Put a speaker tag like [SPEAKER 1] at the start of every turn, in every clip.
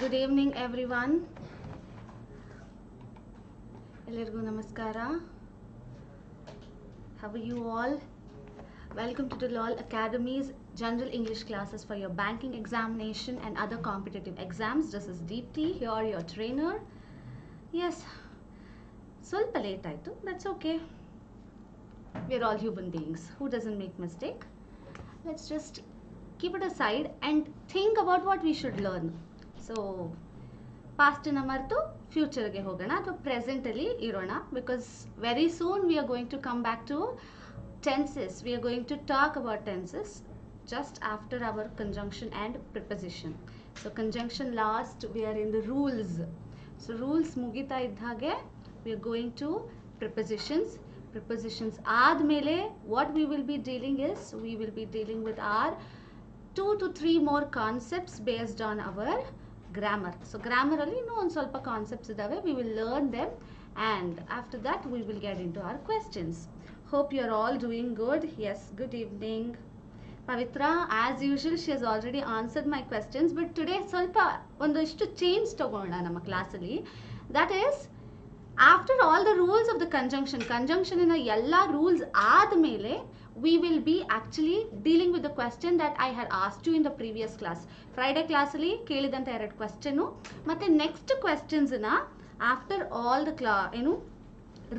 [SPEAKER 1] Good evening everyone. Ellargu namaskara. How are you all? Welcome to the LOL Academy's General English classes for your banking examination and other competitive exams. This is Deepthi, here your trainer. Yes, ಸ್ವಲ್ಪ late ಆಯಿತು. That's okay. We're all human beings. Who doesn't make mistake? Let's just keep it aside and think about what we should learn. So, past na martu future ge hogana ಅಥವಾ present ಅಲ್ಲಿ ಇರೋಣ, because very soon we are going to come back to tenses. We are going to talk about tenses just after our conjunction and preposition. So conjunction last, we are in the rules. So rules mugita iddhage we are going to prepositions. Prepositions aadmele what we will be dealing is, we will be dealing with our 2 to 3 more concepts based on our grammar. So grammar alli no on solpa concepts idave, we will learn them and after that we will get into our questions. Hope you are all doing good. Yes, good evening. Pavitra, as usual, she has already answered my questions, but today solpa ondishtu change tagona nama class alli. That is, after all the rules of the conjunction ina ella rules aadmele we will be actually dealing with the question that I had asked you in the previous class. Friday class alli kelidanta eradu question matte next questions na after all the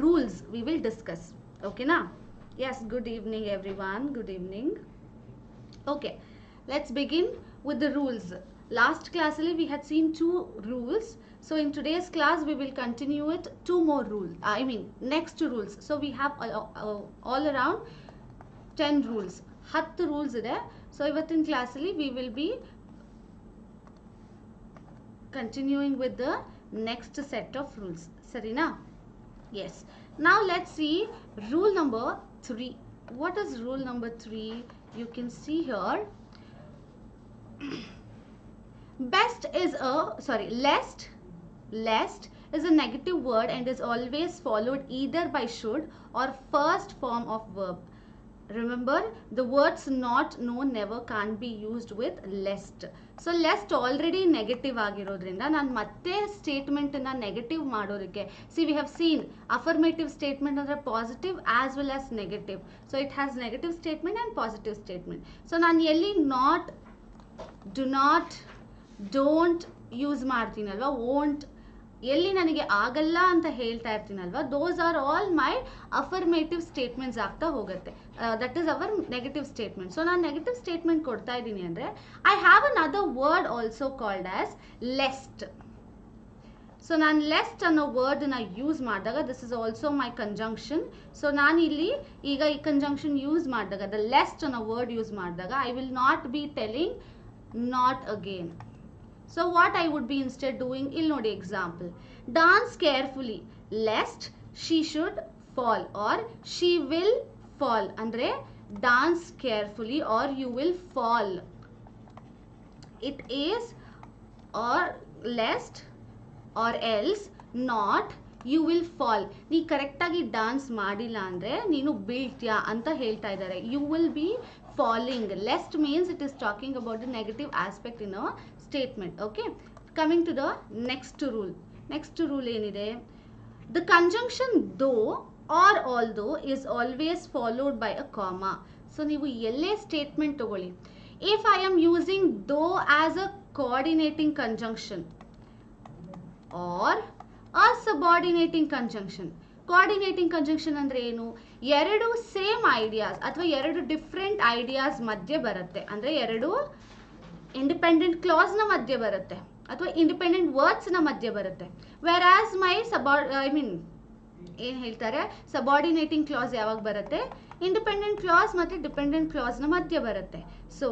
[SPEAKER 1] rules we will discuss. Okay na? Yes, good evening everyone. Good evening. Okay, let's begin with the rules. Last class we had seen 2 rules. So in today's class we will continue it 2 more rules. Next rules. So we have all around 10 rules. 10 rules ide. So ivattin class we will be continuing with the next set of rules. Sarina? Yes. Now let's see rule number 3. What is rule number 3? You can see here. Lest is a negative word and is always followed either by should or first form of verb. Remember, the words not, no, never can't be used with lest. So lest already negative ಆಗಿರೋದ್ರಿಂದ ನಾನು ಮತ್ತೆ statement ಅನ್ನ negative ಮಾಡೋದಕ್ಕೆ, we have seen affirmative statement ಅಂದ್ರೆ positive as well as negative. So it has negative statement and positive statement. So ನಾನು ಎಲ್ಲಿ not, do not, don't use ಮಾಡ್ತೀನಲ್ವಾ, won't, ಎಲ್ಲಿ ನನಗೆ ಆಗಲ್ಲ ಅಂತ ಹೇಳ್ತಾ ಇರ್ತೀನಲ್ವಾ, those are all my affirmative statements ಆಗ್ತಾ ಹೋಗುತ್ತೆ. That is our negative statement. So ನಾನು negative statement ಕೊಡ್ತಾ ಇದ್ದೀನಿ ಅಂದರೆ I have another word also called as lest. So ನಾನು lest ಅನ್ನೋ ವರ್ಡ್ ನ ಯೂಸ್ ಮಾಡಿದಾಗ this is also my conjunction. So ನಾನು ಇಲ್ಲಿ ಈಗ ಈ conjunction ಯೂಸ್ ಮಾಡಿದಾಗ the lest ಅನ್ನೋ ವರ್ಡ್ ಯೂಸ್ ಮಾಡಿದಾಗ I will not be telling not again. So what I would be instead doing, ill nodi example. Dance carefully lest she should fall or she will fall. Andre dance carefully or you will fall. It is or lest or else not you will fall. ನೀ ಕರೆಕ್ಟಾಗಿ dance ಮಾಡಿಲ್ಲ ಅಂದರೆ ನೀನು ಬೀಳ್ತೀಯಾ ಅಂತ ಹೇಳ್ತಾ ಇದ್ದಾರೆ. You will be falling. Lest means it is talking about the negative aspect in a statement. Okay, coming to the next rule. Next rule ಏನide, the conjunction though or although is always followed by a comma. So ನೀವು ಎಲ್ಲೇ statement ತಗೊಳ್ಳಿ, if I am using though as a coordinating conjunction or a subordinating conjunction. Coordinating conjunction ಅಂದ್ರೆ ಏನು, ಎರಡು same ideas ಅಥವಾ ಎರಡು different ideas ಮಧ್ಯೆ ಬರುತ್ತೆ, ಅಂದ್ರೆ ಎರಡು ಇಂಡಿಪೆಂಡೆಂಟ್ ಕ್ಲಾಸ್ ನ ಮಧ್ಯೆ ಬರುತ್ತೆ ಅಥವಾ ಇಂಡಿಪೆಂಡೆಂಟ್ ವರ್ಡ್ಸ್ ನ ಮಧ್ಯೆ ಬರುತ್ತೆ. ವೆರ್ ಆಸ್ ಮೈ ಏನ್ ಹೇಳ್ತಾರೆ, ಸಬಾರ್ಡಿನೇಟಿಂಗ್ ಕ್ಲಾಸ್ ಯಾವಾಗ ಬರುತ್ತೆ, ಇಂಡಿಪೆಂಡೆಂಟ್ ಕ್ಲಾಸ್ ಮತ್ತೆ ಡಿಪೆಂಡೆಂಟ್ ಕ್ಲಾಸ್ ನ ಮಧ್ಯೆ ಬರುತ್ತೆ. ಸೊ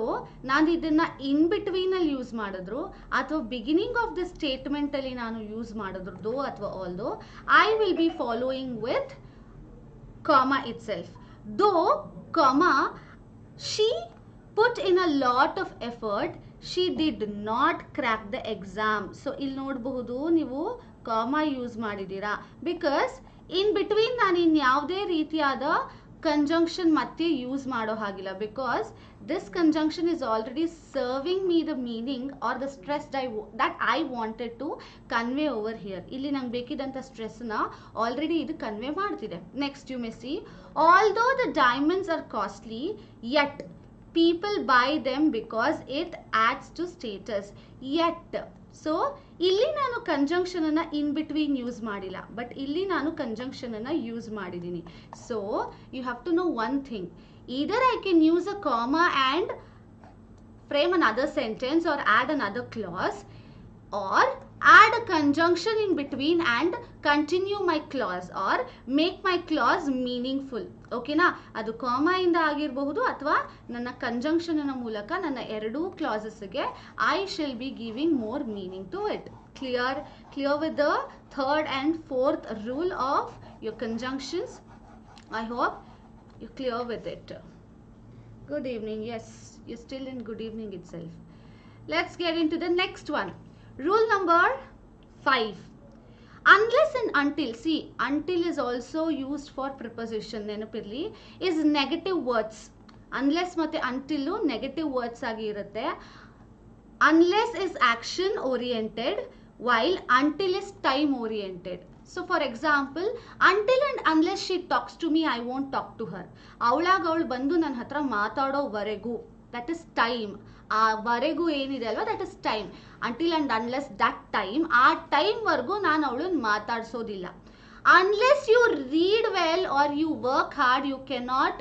[SPEAKER 1] ನಾನು ಇದನ್ನ ಇನ್ ಬಿಟ್ವೀನ್ ಅಲ್ಲಿ ಯೂಸ್ ಮಾಡಿದ್ರು ಅಥವಾ ಬಿಗಿನಿಂಗ್ ಆಫ್ ದ ಸ್ಟೇಟ್ಮೆಂಟ್ ಅಲ್ಲಿ ನಾನು ಯೂಸ್ ಮಾಡಿದ್ರು ದೋ ಅಥವಾ although, I will be following with comma itself. Though comma she put in a lot of effort, she did not crack the exam. So ಇಲ್ಲಿ ನೋಡಬಹುದು ನೀವು comma use ಮಾಡಿದ್ದೀರಾ, because in between ನಾನು ಇನ್ಯಾವುದೇ ರೀತಿಯಾದ conjunction ಮತ್ತೆ use ಮಾಡೋ ಹಾಗಿಲ್ಲ, because this conjunction is already serving me the meaning or the stress that I wanted to convey over here. ಇಲ್ಲಿ ನಂಗೆ ಬೇಕಿದಂತ ಸ್ಟ್ರೆಸ್ ನ ಆಲ್ರೆಡಿ ಇದು ಕನ್ವೆ ಮಾಡ್ತಿದೆ. Next you may see, although the diamonds are costly, yet people buy them because it adds to status. Yet, so ಇಲ್ಲಿ ನಾನು conjunction ಅನ್ನ in between use ಮಾಡಿಲ್ಲ, ಬಟ್ ಇಲ್ಲಿ ನಾನು ಕಂಜಂಕ್ಷನ್ ಅನ್ನ ಯೂಸ್ ಮಾಡಿದ್ದೀನಿ. So you have to know one thing, either I can use a comma and frame another sentence or add another clause, or add a conjunction in between and continue my clause or make my clause meaningful. ಓಕೆನಾ? ಅದು comma ಇಂದ ಆಗಿರಬಹುದು ಅಥವಾ ನನ್ನ conjunction ಮೂಲಕ ನನ್ನ ಎರಡೂ ಕ್ಲಾಸಸ್ಗೆ I shall be giving more meaning to it. Clear with the third and fourth rule of your conjunctions? I hope you're clear with it. Good evening. Yes, you're still in good evening itself. Let's get into the next one. Rule number 5. Unless and until, see, until is also used for preposition, nenapirli, is negative words. Unless ಮತ್ತೆ until negative words ಆಗಿ ಇರುತ್ತೆ. Unless is action oriented while until is time oriented. So for example, until and unless she talks to me, I won't talk to her. ಅವಳಾಗ ಅವಳು ಬಂದು ನನ್ನ ಹತ್ರ ಮಾತಾಡೋವರೆಗೂ, that is time. ಆ ವರೆಗೂ ಏನಿದೆ ಅಲ್ವಾ, that is time. Until and unless that time, ಆ time ವರ್ಗೂ ನಾನು ಅವಳನ್ನ ಮಾತಾಡ್ಸೋದಿಲ್ಲ. Unless you read well or you work hard, you cannot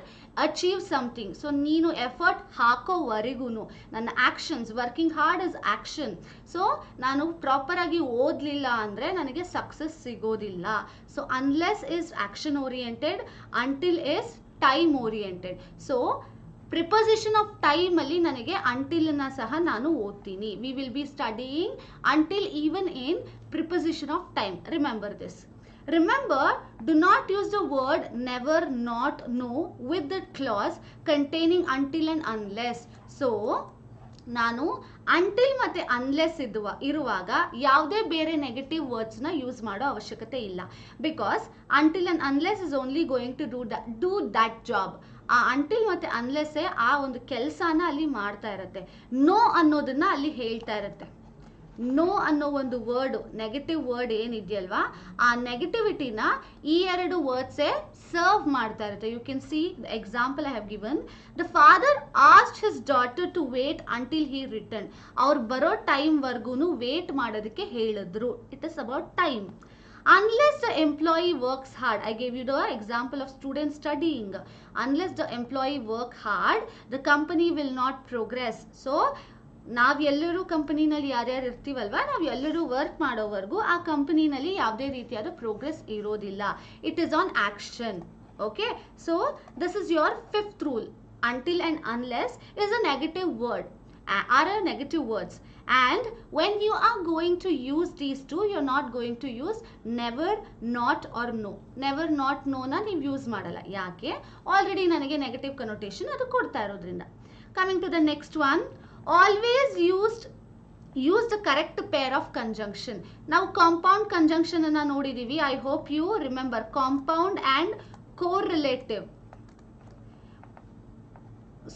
[SPEAKER 1] achieve something. So ನೀನು ಎಫರ್ಟ್ ಹಾಕೋವರೆಗೂ ನನ್ನ actions, working hard is action. So ನಾನು ಪ್ರಾಪರ್ ಆಗಿ ಓದಲಿಲ್ಲ ಅಂದರೆ ನನಗೆ ಸಕ್ಸಸ್ ಸಿಗೋದಿಲ್ಲ. So unless is action oriented, until is time oriented. So preposition of time ಅಲ್ಲಿ ನನಗೆ ಅಂಟಿಲ್ನ ಸಹ ನಾನು ಓದ್ತೀನಿ. We will be studying until even in preposition of time. Remember this. Remember, do not use the word never, not, no with the clause containing until and unless. So, ನಾನು until ಮತ್ತೆ unless ಇರುವಾಗ ಯಾವುದೇ ಬೇರೆ negative ವರ್ಡ್ಸ್ನ use ಮಾಡೋ ಅವಶ್ಯಕತೆ ಇಲ್ಲ. Because until and unless is only going to do that job. ಆ ಅಂಟಿಲ್ ಮತ್ತೆ ಅನ್ಲೆಸ್ಸೇ ಆ ಒಂದು ಕೆಲಸನ ಅಲ್ಲಿ ಮಾಡ್ತಾ ಇರುತ್ತೆ. ನೋ ಅನ್ನೋದನ್ನ ಅಲ್ಲಿ ಹೇಳ್ತಾ ಇರುತ್ತೆ. ನೋ ಅನ್ನೋ ಒಂದು ವರ್ಡ್, ನೆಗೆಟಿವ್ ವರ್ಡ್ ಏನಿದೆಯಲ್ವಾ, ಆ ನೆಗೆಟಿವಿಟಿನ ಈ ಎರಡು ವರ್ಡ್ಸೇ ಸರ್ವ್ ಮಾಡ್ತಾ ಇರುತ್ತೆ. You can see the example I have given. The father asked his daughter to wait until he return. ಅವ್ರು ಬರೋ ಟೈಮ್ ವರ್ಗೂನು ವೇಟ್ ಮಾಡೋದಕ್ಕೆ ಹೇಳಿದ್ರು. It is about time. Unless the employee works hard, I gave you the example of students studying. Unless the employee work hard, the company will not progress. So ನಾವೆಲ್ಲರೂ ಕಂಪನಿನಲ್ಲಿ ಯಾರ್ಯಾರು ಇರ್ತೀವಲ್ವಾ, ನಾವೆಲ್ಲರೂ work ಮಾಡೋವರೆಗೂ ಆ ಕಂಪನಿನಲ್ಲಿ ಯಾವುದೇ ರೀತಿಯಾದ progress ಇರೋದಿಲ್ಲ. It is on action. Okay, so this is your fifth rule. Until and unless is a negative word, are a negative words, and when you are going to use these two, you are not going to use never, not or no. Never, not, no na ನೀವು use ಮಾಡಲ್ಲ. ಯಾಕೆ? Already ನನಗೆ negative connotation ಅದು ಕೊಡ್ತಾ ಇರೋದ್ರಿಂದ. Coming to the next one. Always use the correct pair of conjunction. ನಾವು compound conjunction ಅನ್ನ ನೋಡಿದೀವಿ. I hope you remember compound and correlative.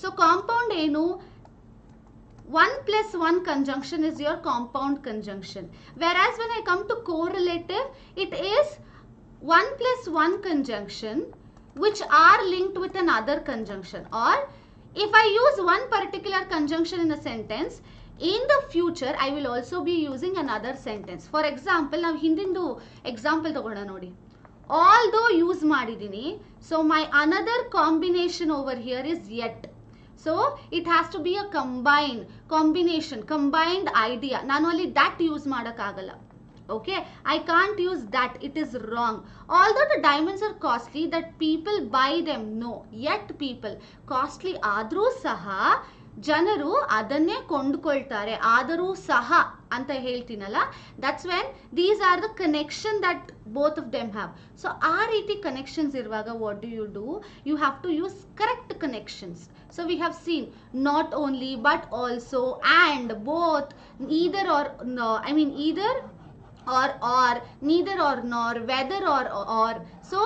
[SPEAKER 1] So compound ಏನು? 1+1 conjunction is your compound conjunction. Whereas when I come to correlative, it is 1+1 conjunction which are linked with another conjunction. Or if I use one particular conjunction in a sentence, in the future I will also be using another sentence. For example, ನಾವು ಹಿಂದಿಂದು example ತಗೋಣ ನೋಡಿ. Although use ಮಾಡಿದ್ದೀನಿ, so my another combination over here is yet. So it has to be a combination, combined idea. ನಾನು ಅಲ್ಲಿ that use ಮಾಡೋಕ್ಕಾಗಲ್ಲ. Okay, I can't use that. It is wrong. Although the diamonds are costly, that people buy them. No, yet people costly ಆದ್ರೂ ಸಹ ಜನರು ಅದನ್ನೇ ಕೊಂಡುಕೊಳ್ತಾರೆ. ಆದರೂ ಸಹ ಅಂತ ಹೇಳ್ತೀನಲ್ಲ, that's when these are the connection that both of them have. So ಆ ರೀತಿ ಕನೆಕ್ಷನ್ಸ್ ಇರುವಾಗ what do you do? You have to use correct connections. So we have seen not only but also, and, both, either or no, I mean either or neither or nor, whether or. So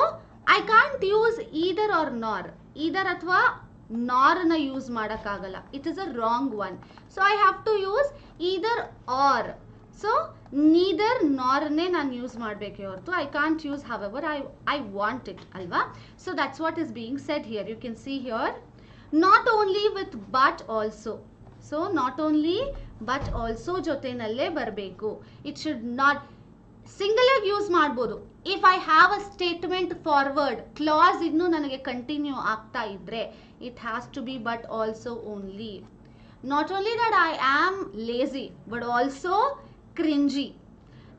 [SPEAKER 1] I can't use either or nor. Either ಅಥವಾ nor na use ಮಾಡಕ್ಕಾಗಲ್ಲ. It is a wrong one. So I have to use either or. So neither nor ne ನಾನು use ಮಾಡಬೇಕೆ ಹೊರತು I can't use however I want it ಅಲ್ವಾ. So that's what is being said here. You can see here. Not only with but also. So not only but also ಜೊತೆನಲ್ಲೇ ಬರಬೇಕು. It should not single ಆಗಿ use ಮಾಡ್ಬೋದು. If I have a statement forward clause ಇನ್ನು ನನಗೆ continue ಆಗ್ತಾ ಇದ್ರೆ it has to be but also only. Not only that I am lazy but also cringy.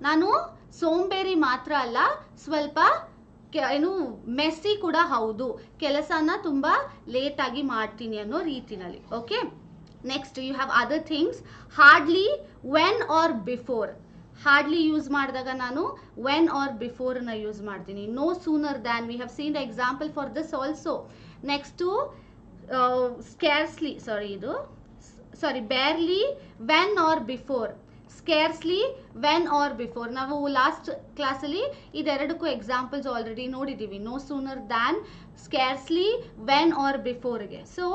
[SPEAKER 1] ನಾನು ಸೋಂಬೇರಿ ಮಾತ್ರ ಅಲ್ಲ, ಸ್ವಲ್ಪ ಏನು ಮೆಸ್ಸಿ ಕೂಡ ಹೌದು, ಕೆಲಸನ ತುಂಬಾ ಲೇಟ್ ಆಗಿ ಮಾಡ್ತೀನಿ ಅನ್ನೋ ರೀತಿನಲ್ಲಿ. Okay, next you have other things. Hardly, when or before. Hardly use ಮಾಡಿದಾಗ ನಾನು ವೆನ್ ಆರ್ ಬಿಫೋರ್ ನ ಯೂಸ್ ಮಾಡ್ತೀನಿ. No sooner than, we have seen the example for this also. Next scarcely, barely, when or before. Scarcely, when or before. ನಾವು last ಕ್ಲಾಸಲ್ಲಿ ಇದೆರಡಕ್ಕೂ examples already ನೋಡಿದ್ದೀವಿ. No sooner than, scarcely, when or ಬಿಫೋರ್ಗೆ. So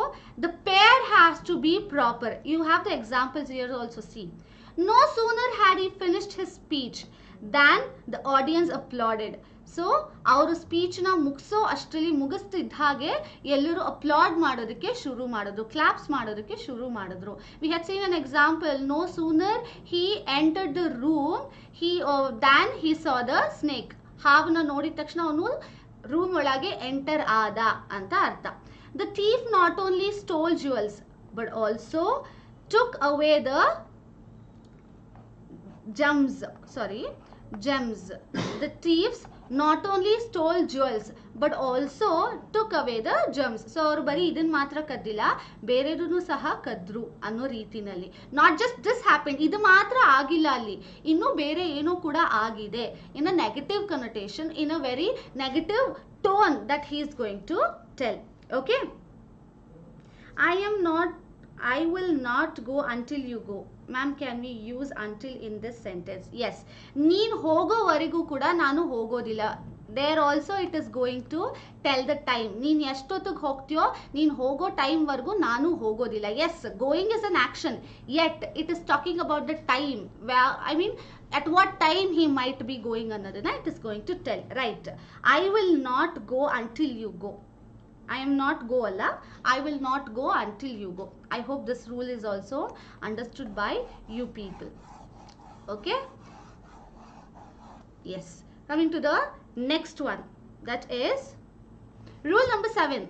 [SPEAKER 1] the pair has to be proper. You have the examples here also. C, no sooner had he finished his speech than the audience applauded. So ಅವರು ಸ್ಪೀಚ್ನ ಮುಗಿಸೋ ಅಷ್ಟರಲ್ಲಿ ಮುಗಿಸ್ತಿದ್ದ ಹಾಗೆ ಎಲ್ಲರೂ ಅಪ್ಲಾಡ್ ಮಾಡೋದಕ್ಕೆ ಶುರು ಮಾಡಿದ್ರು, claps ಮಾಡೋದಕ್ಕೆ ಶುರು ಮಾಡಿದ್ರು. We had seen an example. No sooner he entered the room than he saw the snake. ಹಾವನ್ನ ನೋಡಿದ ತಕ್ಷಣ ಅವನು ರೂಮ್ ಒಳಗೆ ಎಂಟರ್ ಆದ ಅಂತ ಅರ್ಥ. The thief not only stole jewels but also took away the gems. The thieves not only stole jewels but also took away the gems. So ಅವರು ಬರೀ ಇದನ್ನ ಮಾತ್ರ ಕದ್ದಿಲ್ಲ, ಬೇರೆದನ್ನು ಸಹ ಕದ್ರು ಅನ್ನೋ ರೀತಿನಲ್ಲಿ. ನಾಟ್ ಜಸ್ಟ್ ದಿಸ್ ಹ್ಯಾಪೆಂಡ್, ಇದು ಮಾತ್ರ ಆಗಿಲ್ಲ ಅಲ್ಲಿ, ಇನ್ನು ಬೇರೆ ಏನೋ ಕೂಡ ಆಗಿದೆ. In a negative connotation, in a very negative tone that he is going to tell. Okay, I will not go until you go. Ma'am, can we use until in this sentence? Yes. ನೀನ್ ಹೋಗೋವರೆಗೂ ಕೂಡ ನಾನು ಹೋಗೋದಿಲ್ಲ. There also it is going to tell the time. ನೀನ್ ಎಷ್ಟೊತ್ತಿಗೆ ಹೋಗ್ತೀಯೋ, ನೀನ್ ಹೋಗೋ time ವರೆಗೂ ನಾನು ಹೋಗೋದಿಲ್ಲ. Yes, going is an action. Yet it is talking about the time. I mean, at what time he might be going ಅನ್ನೋದನ್ನ it is going to tell. Right. I will not go until you go. I am not go alla. I will not go until you go. I hope this rule is also understood by you people. Okay? Yes. Coming to the next one. That is rule number 7.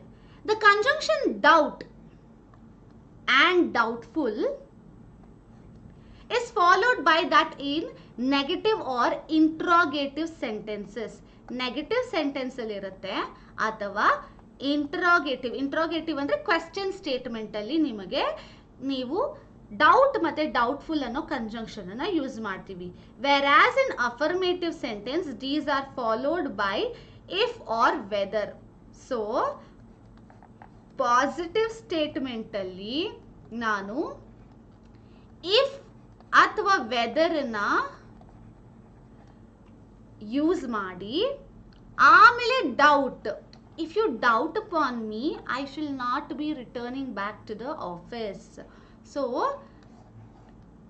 [SPEAKER 1] The conjunction doubt and doubtful is followed by that in negative or interrogative sentences. Negative sentence ಅಲ್ಲಿ ಇರುತ್ತೆ ಅಥವಾ interrogative ಅಂದ್ರೆ question statement ಅಲ್ಲಿ ನಿಮಗೆ ನೀವು doubt ಮತ್ತೆ doubtful ಅನ್ನೋ conjunction ಅನ್ನ ಯೂಸ್ ಮಾಡ್ತೀವಿ. Whereas in affirmative sentence these are followed by if or whether. So positive statement ಅಲ್ಲಿ ನಾನು ಇಫ್ ಅಥವಾ ವೆದರ್ ನ ಯೂಸ್ ಮಾಡಿ ಆಮೇಲೆ doubt. If you doubt upon me, I shall not be returning back to the office. So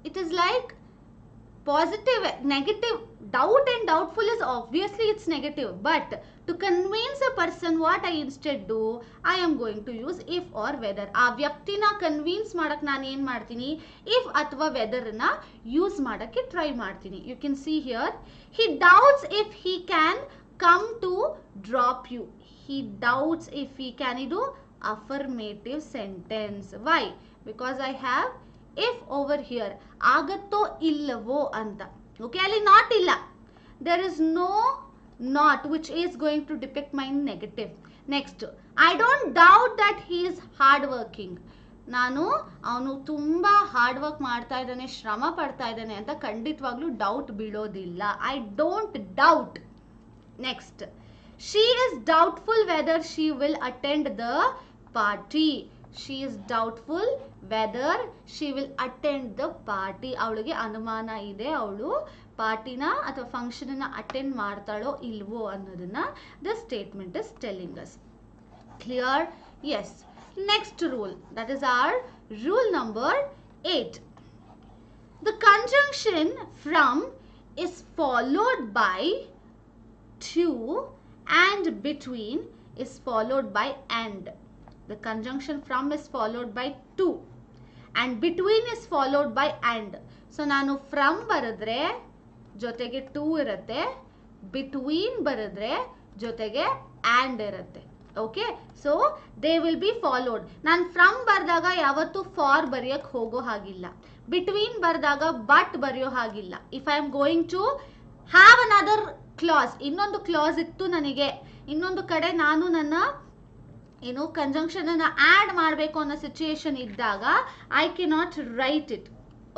[SPEAKER 1] it is like positive, negative. Doubt and doubtful is obviously it's negative, but to convince a person, what I instead do, I am going to use if or whether. ಆ ವ್ಯಕ್ತಿನ convince ಮಾಡಕ್ ನಾನು ಏನ್ ಮಾಡ್ತೀನಿ, if ಅಥವಾ whether ನ use ಮಾಡಕ್ಕೆ try ಮಾಡ್ತೀನಿ. You can see here, he doubts if he can come to drop you. He doubts if he can do affirmative sentence. Why? Because I have if over here. Agatto illavo anta. Okay, ali not illa. There is no not which is going to depict my negative. Next, I don't doubt that he is hard working. ನಾನು ಅವನು ತುಂಬಾ hard work ಮಾಡ್ತಾ ಇದ್ದಾನೆ, ಶ್ರಮ ಪಡ್ತಾ ಇದ್ದಾನೆ ಅಂತ ಖಂಡಿತವಾಗ್ಲೂ doubt ಬೀಳೋದಿಲ್ಲ. I don't doubt. Next, she is doubtful whether she will attend the party. She is doubtful whether she will attend the party. ಅವಳಿಗೆ ಅನುಮಾನ ಇದೆ ಅವಳು ಪಾರ್ಟಿನ ಅಥವಾ ಫಂಕ್ಷನ್ನ ಅಟೆಂಡ್ ಮಾಡ್ತಾಳೋ ಇಲ್ವೋ ಅನ್ನೋದನ್ನ the statement is telling us. Clear? Yes. Next rule, that is our rule number 8. The conjunction from is followed by to and between is followed by and. The conjunction from is followed by to and between is followed by and. So ನಾನು from ಬರೆದ್ರೆ ಜೊತೆಗೆ to ಇರುತ್ತೆ, between ಬರೆದ್ರೆ ಜೊತೆಗೆ and ಇರುತ್ತೆ. Okay, so they will be followed. ನಾನು from ಬರ್ದಾಗ ಯಾವತ್ತು for ಬರೆಯಕ್ಕೆ ಹೋಗೋ ಹಾಗಿಲ್ಲ, between ಬರ್ದಾಗ but ಬರೆಯೋ ಹಾಗಿಲ್ಲ. If I am going to have another clause, ಇನ್ನೊಂದು clause ಇತ್ತು ನನಗೆ, ಇನ್ನೊಂದು ಕಡೆ ನಾನು ನನ್ನ ಕಂಜಂಕ್ಷನ್ ಅನ್ನ ಆಡ್ ಮಾಡಬೇಕು ಅನ್ನೋ ಸಿಚುಯೇಷನ್ ಇದ್ದಾಗ ಐ ಕೆನಾಟ್ ರೈಟ್ ಇಟ್.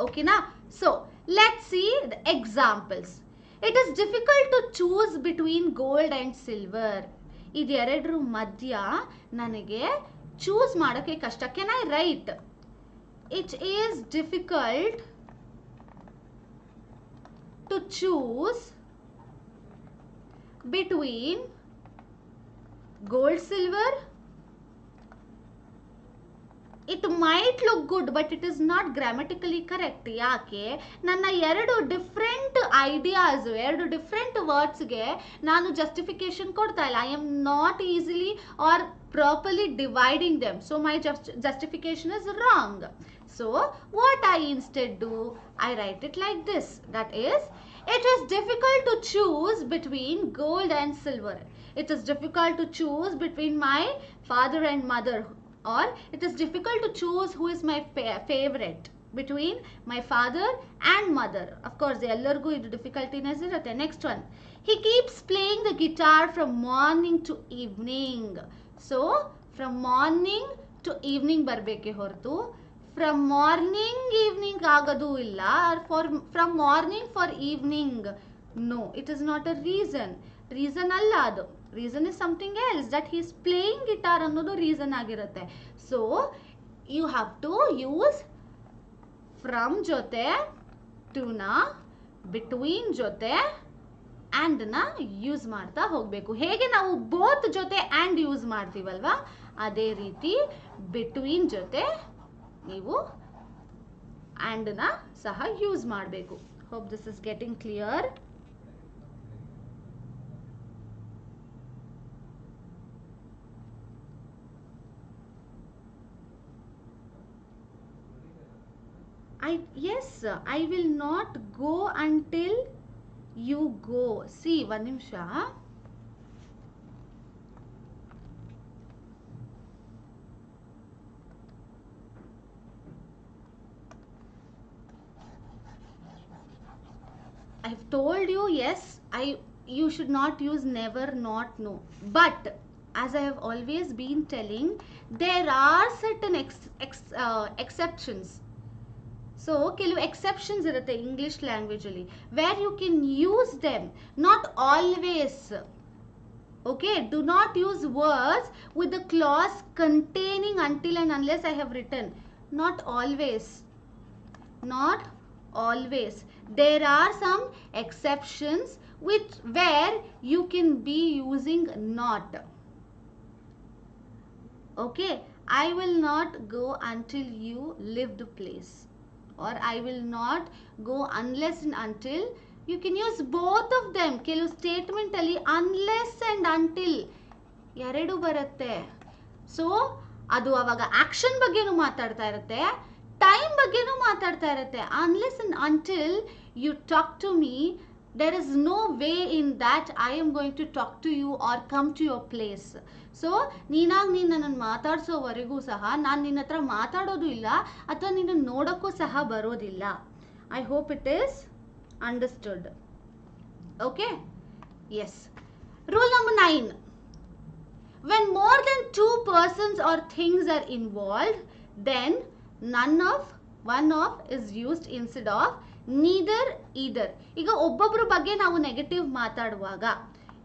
[SPEAKER 1] ಓಕೆನಾ? So let's see the examples. It is difficult to choose between gold and silver. ಇದೆರಡರ ಮಧ್ಯ ನನಗೆ ಚೂಸ್ ಮಾಡೋಕ್ಕೆ ಕಷ್ಟ. Can I write it is difficult to choose between gold silver? It might look good but it is not grammatically correct. ಯಾಕೆ? ನನ್ನ ಎರಡು different ideas, ಎರಡು different ವರ್ಡ್ಸ್ಗೆ ನಾನು ಜಸ್ಟಿಫಿಕೇಶನ್ ಕೊಡ್ತಾ ಇಲ್ಲ. I am not easily or properly dividing them, so my justification is wrong. So what I instead do, I write it like this, that is, it is difficult to choose between gold and silver. It is difficult to choose between my father and mother, or it is difficult to choose who is my favorite between my father and mother. Of course ellargu idu difficultiness irutte. Next one, he keeps playing the guitar from morning to evening. So from morning to evening barbeke hortu from morning evening agadu illa, or from morning for evening. No, it is not a reason. Reason alla adu. Reason is something else, that he is playing guitar ಅನ್ನೋದು reason ಆಗಿರುತ್ತೆ. So you have to use from ಜೊತೆ to ನ, between ಜೊತೆ and ನ use ಮಾಡ್ತಾ ಹೋಗಬೇಕು. ಹೇಗೆ ನಾವು both ಜೊತೆ and ಯೂಸ್ ಮಾಡ್ತೀವಲ್ವಾ, ಅದೇ ರೀತಿ between ಜೊತೆ ನೀವು and ನ ಸಹ ಯೂಸ್ ಮಾಡಬೇಕು. Hope this is getting clear. Yes, I will not go until you go. See, one ನಿಮಿಷ. I have told you, yes, you should not use never, not, no. But as I have always been telling, there are certain exceptions. So ಕೆಲವು exceptions ಇರುತ್ತೆ English language ಅಲ್ಲಿ, where you can use them, not always. Okay, do not use words with the clause containing until and unless I have written. Not always. Not always. There are some exceptions where you can be using not. Okay, I will not go until you leave the place, or I will not go unless and until. You can use both of them. ಕೆಲವು statement ಅಲ್ಲಿ unless and until ಎರಡು ಬರುತ್ತೆ. So ಅದು ಅವಾಗ action ಬಗ್ಗೆನೂ ಮಾತಾಡ್ತಾ ಇರುತ್ತೆ, time ಬಗ್ಗೆನೂ ಮಾತಾಡ್ತಾ ಇರುತ್ತೆ. unless and until you talk to me, there is no way in that I am going to talk to you or come to your place. So ನೀನಾಗಿ ನೀನು ನನ್ನನ್ನು ಮಾತಾಡ್ಸೋವರೆಗೂ ಸಹ ನಾನು ನಿನ್ನ ಹತ್ರ ಮಾತಾಡೋದು ಇಲ್ಲ, ಅಥವಾ ನಿನ್ನ ನೋಡೋಕ್ಕೂ ಸಹ ಬರೋದಿಲ್ಲ. I hope it is understood. Okay, yes. Rule number 9. When more than 2 persons or things are involved, then one of is used instead of neither, either. ಈಗ ಒಬ್ಬೊಬ್ಬರ ಬಗ್ಗೆ ನಾವು ನೆಗೆಟಿವ್ ಮಾತಾಡುವಾಗ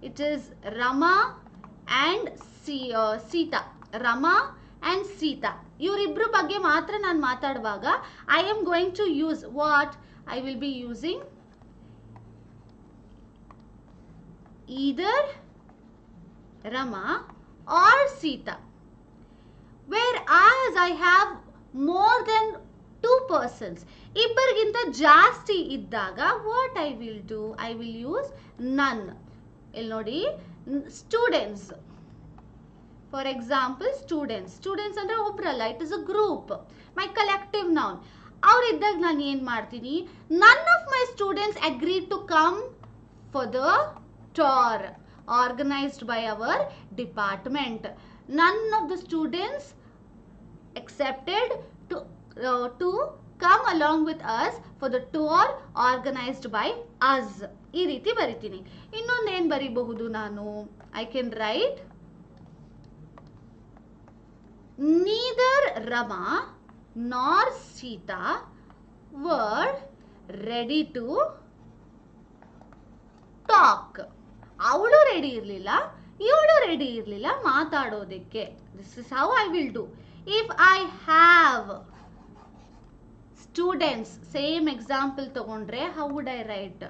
[SPEAKER 1] it is Rama and Sita, Rama and Sita ಇವರಿಬ್ಬರ ಬಗ್ಗೆ ಮಾತ್ರ ನಾನು ಮಾತಾಡುವಾಗ I am going to use what? I will be using either Rama or Sita. Whereas I have more than two persons, ಇಬ್ಬರಿಗಿಂತ ಜಾಸ್ತಿ ಇದ್ದಾಗ what I will do? I will use none. ಇಲ್ಲಿ ನೋಡಿ, students. For example, students. Students ಅಂದ್ರೆ ಒಬ್ರಲ್ಲ, it is a group. My collective noun. ಅವರಿದ್ದಾಗ ನಾನು ಏನು ಮಾಡ್ತೀನಿ? None of my students agreed to come for the tour organized by our department. None of the students accepted to come along with us for the tour organized by us. ಈ ರೀತಿ ಬರಿತೀನಿ. ಇನ್ನೊಂದೇನು ಬರಿಬಹುದು ನಾನು? I can write neither Rama nor Sita were ready to talk. ಅವಳು ready ಇರಲಿಲ್ಲ, ಇವಳು ready ಇರಲಿಲ್ಲ ಮಾತಾಡೋದಕ್ಕೆ. This is how I will do. If I have students, same example ತಗೊಂಡ್ರೆ, how would I write?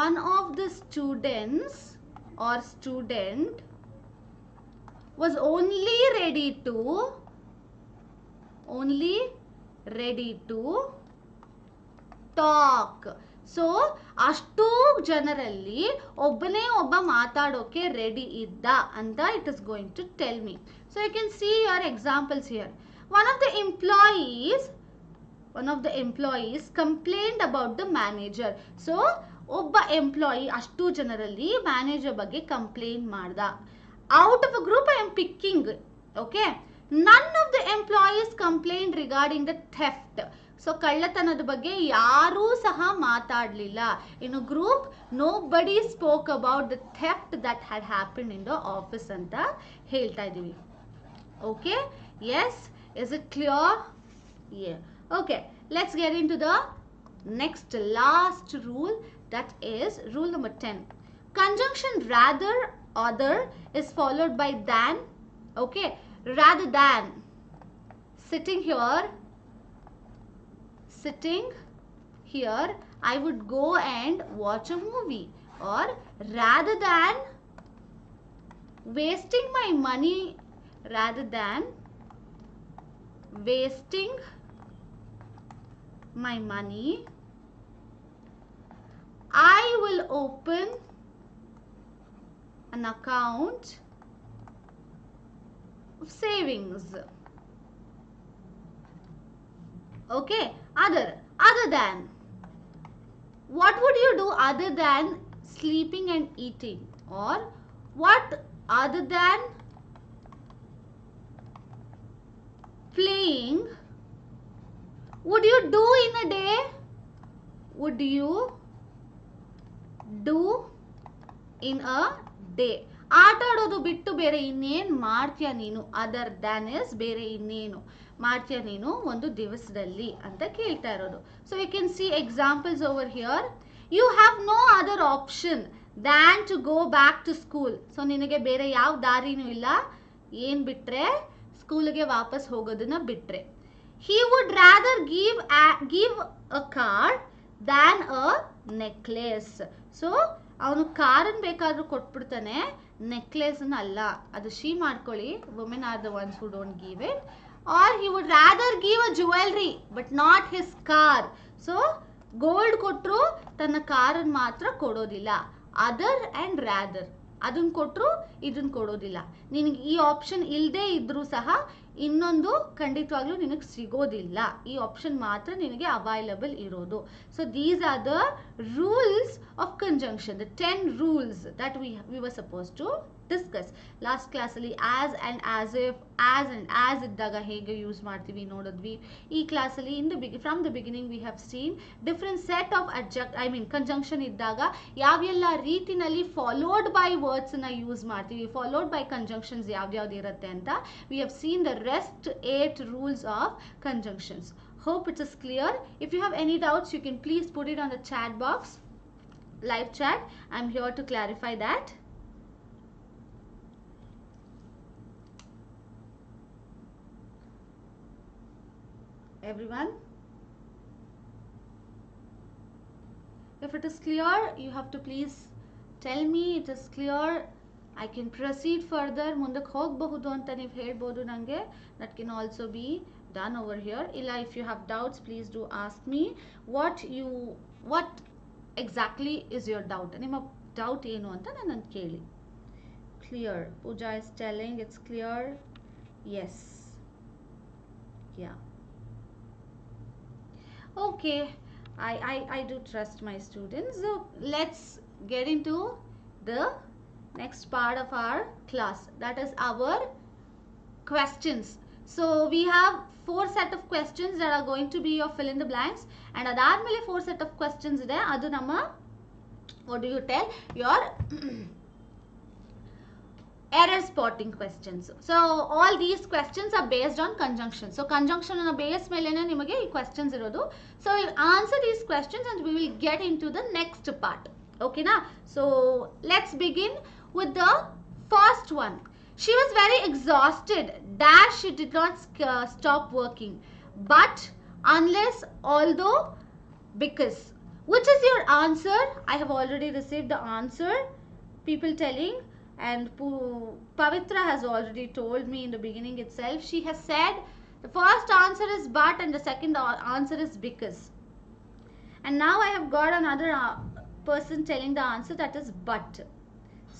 [SPEAKER 1] One of the students or student was only ready to talk. So ಅಷ್ಟು ಜನರಲ್ಲಿ ಒಬ್ಬನೇ ಒಬ್ಬ ಮಾತಾಡೋಕೆ ರೆಡಿ ಇದ್ದ ಅಂತ it is going to tell me. So you can see your examples here. One of the employees complained about the manager. So ಒಬ್ಬ employee ಅಷ್ಟು ಜನರಲ್ಲಿ ಮ್ಯಾನೇಜರ್ ಬಗ್ಗೆ ಕಂಪ್ಲೇಂಟ್ ಮಾಡ್ದ. Out of a group I am picking. Okay. None of the employees complained regarding the theft. So ಕಳ್ಳತನದ ಬಗ್ಗೆ ಯಾರೂ ಸಹ ಮಾತಾಡಲಿಲ್ಲ. In group nobody spoke about the theft that had happened in the office ಅಂತ ಹೇಳ್ತಾ ಇದ್ದೀವಿ. Okay? Yes? Is it clear? Yeah. Okay. Let's get into the next last rule, that is rule number 10. Conjunction rather, other is followed by than. Okay? Rather than. Sitting here, I would go and watch a movie. Or rather than wasting my money, I will open an account of savings. Okay, other than. What would you do other than sleeping and eating? Or what other than playing would you do in a day? Would you do in a day? ಆಟ ಆಡೋದು ಬಿಟ್ಟು ಬೇರೆ ಇನ್ನೇನು ಮಾಡ್ತೀಯ ನೀನು? Other than is ಬೇರೆ ಇನ್ನೇನು ಮಾಡ್ತೀಯ ನೀನು ಒಂದು ದಿವಸದಲ್ಲಿ ಅಂತ ಕೇಳ್ತಾ ಇರೋದು. So you can see examples over here. You have no other option than to go back to school. So ನಿನಗೆ ಬೇರೆ ಯಾವ ದಾರಿನೂ ಇಲ್ಲ, ಏನು ಬಿಟ್ರೆ ಸ್ಕೂಲ್ಗೆ ವಾಪಸ್ ಹೋಗೋದನ್ನ ಬಿಟ್ರೆ. He would rather give a car than a necklace. So ಅವನು ಕಾರನ್ನು ಬೇಕಾದ್ರೂ ಕೊಟ್ಬಿಡ್ತಾನೆ, ನೆಕ್ಲೆಸ್ನ ಅಲ್ಲ. ಅದು ಶಿ ಮಾಡ್ಕೊಳ್ಳಿ, women are the ones who don't give it. Or he would rather give a jewelry but not his car. So gold ಕೊಟ್ಟರು ತನ್ನ ಕಾರನ್ನು ಮಾತ್ರ ಕೊಡೋದಿಲ್ಲ. ಅದರ್ ಆ್ಯಂಡ್ ರಾದರ್, ಅದನ್ನು ಕೊಟ್ಟರು ಇದನ್ನು ಕೊಡೋದಿಲ್ಲ. ನಿನಗೆ ಈ ಆಪ್ಷನ್ ಇಲ್ಲದೆ ಇದ್ರೂ ಸಹ ಇನ್ನೊಂದು ಖಂಡಿತವಾಗ್ಲೂ ನಿನಗೆ ಸಿಗೋದಿಲ್ಲ. ಈ ಆಪ್ಷನ್ ಮಾತ್ರ ನಿನಗೆ ಅವೈಲಬಲ್ ಇರೋದು. So these are the rules of conjunction, the 10 rules that we were suppose to discuss. Last ಕ್ಲಾಸಲ್ಲಿ as and as if, as and as ಇದ್ದಾಗ ಹೇಗೆ ಯೂಸ್ ಮಾಡ್ತೀವಿ ನೋಡಿದ್ವಿ. ಈ ಕ್ಲಾಸಲ್ಲಿ from the beginning we have seen different set of conjunction ಇದ್ದಾಗ ಯಾವೆಲ್ಲ ರೀತಿನಲ್ಲಿ ಫಾಲೋಡ್ ಬೈ ವರ್ಡ್ಸ್ನ ಯೂಸ್ ಮಾಡ್ತೀವಿ, ಫಾಲೋಡ್ ಬೈ ಕಂಜಂಕ್ಷನ್ಸ್ ಯಾವ್ಯಾವ್ದು ಇರುತ್ತೆ ಅಂತ we have seen the rest 8 rules of conjunctions. Hope it is clear. If you have any doubts, you can please put it on the chat box, live chat. I'm here to clarify that. Everyone, if it is clear, you have to please tell me it is clear. I can proceed further. ಮುಂದಕ್ಕೆ ಹೋಗಬಹುದು ಅಂತ ನೀವು ಹೇಳ್ಬೋದು ನನಗೆ. That can also be done over here. ಇಲ್ಲ, if you have doubts, please do ask me what exactly is your doubt. ನಿಮ್ಮ doubt ಏನು ಅಂತ ನನ್ನ ಕೇಳಿ. Clear. Pooja is telling it's clear. Yes. Yeah. Okay. I do trust my students. So let's get into the next part of our class, that is our questions. So we have 4 set of questions that are going to be your fill in the blanks, and adadmele 4 set of questions ide, adu nama what do you tell, your error spotting questions. So all these questions are based on conjunction. So conjunction on a base melene nimage ee questions irodu. So we'll answer these questions and we will get into the next part. Okay na? So let's begin with the first one. She was very exhausted dash she did not stop working, but unless, although, because. Which is your answer? I have already received the answer. People telling, and Pavitra has already told me in the beginning itself. She has said the first answer is but and the second answer is because. And now I have got another person telling the answer, that is but.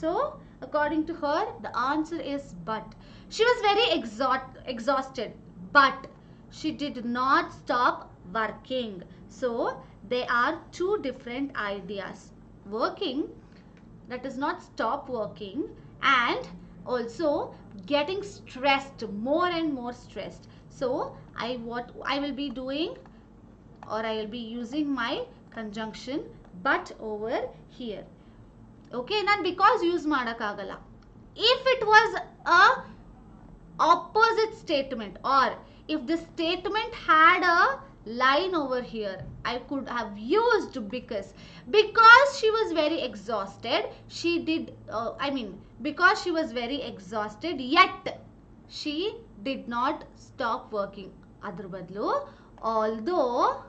[SPEAKER 1] So according to her, the answer is but. She was very exhausted, but she did not stop working. So they are 2 different ideas. Working, that is not stop working, and also getting stressed, more and more stressed. So I will be doing, or I will be using my conjunction but over here. Okay, nan because use madakagala. If it was a opposite statement, or if the statement had a line over here, I could have used because she was very exhausted, she did because she was very exhausted, yet she did not stop working. Adr badlu, although,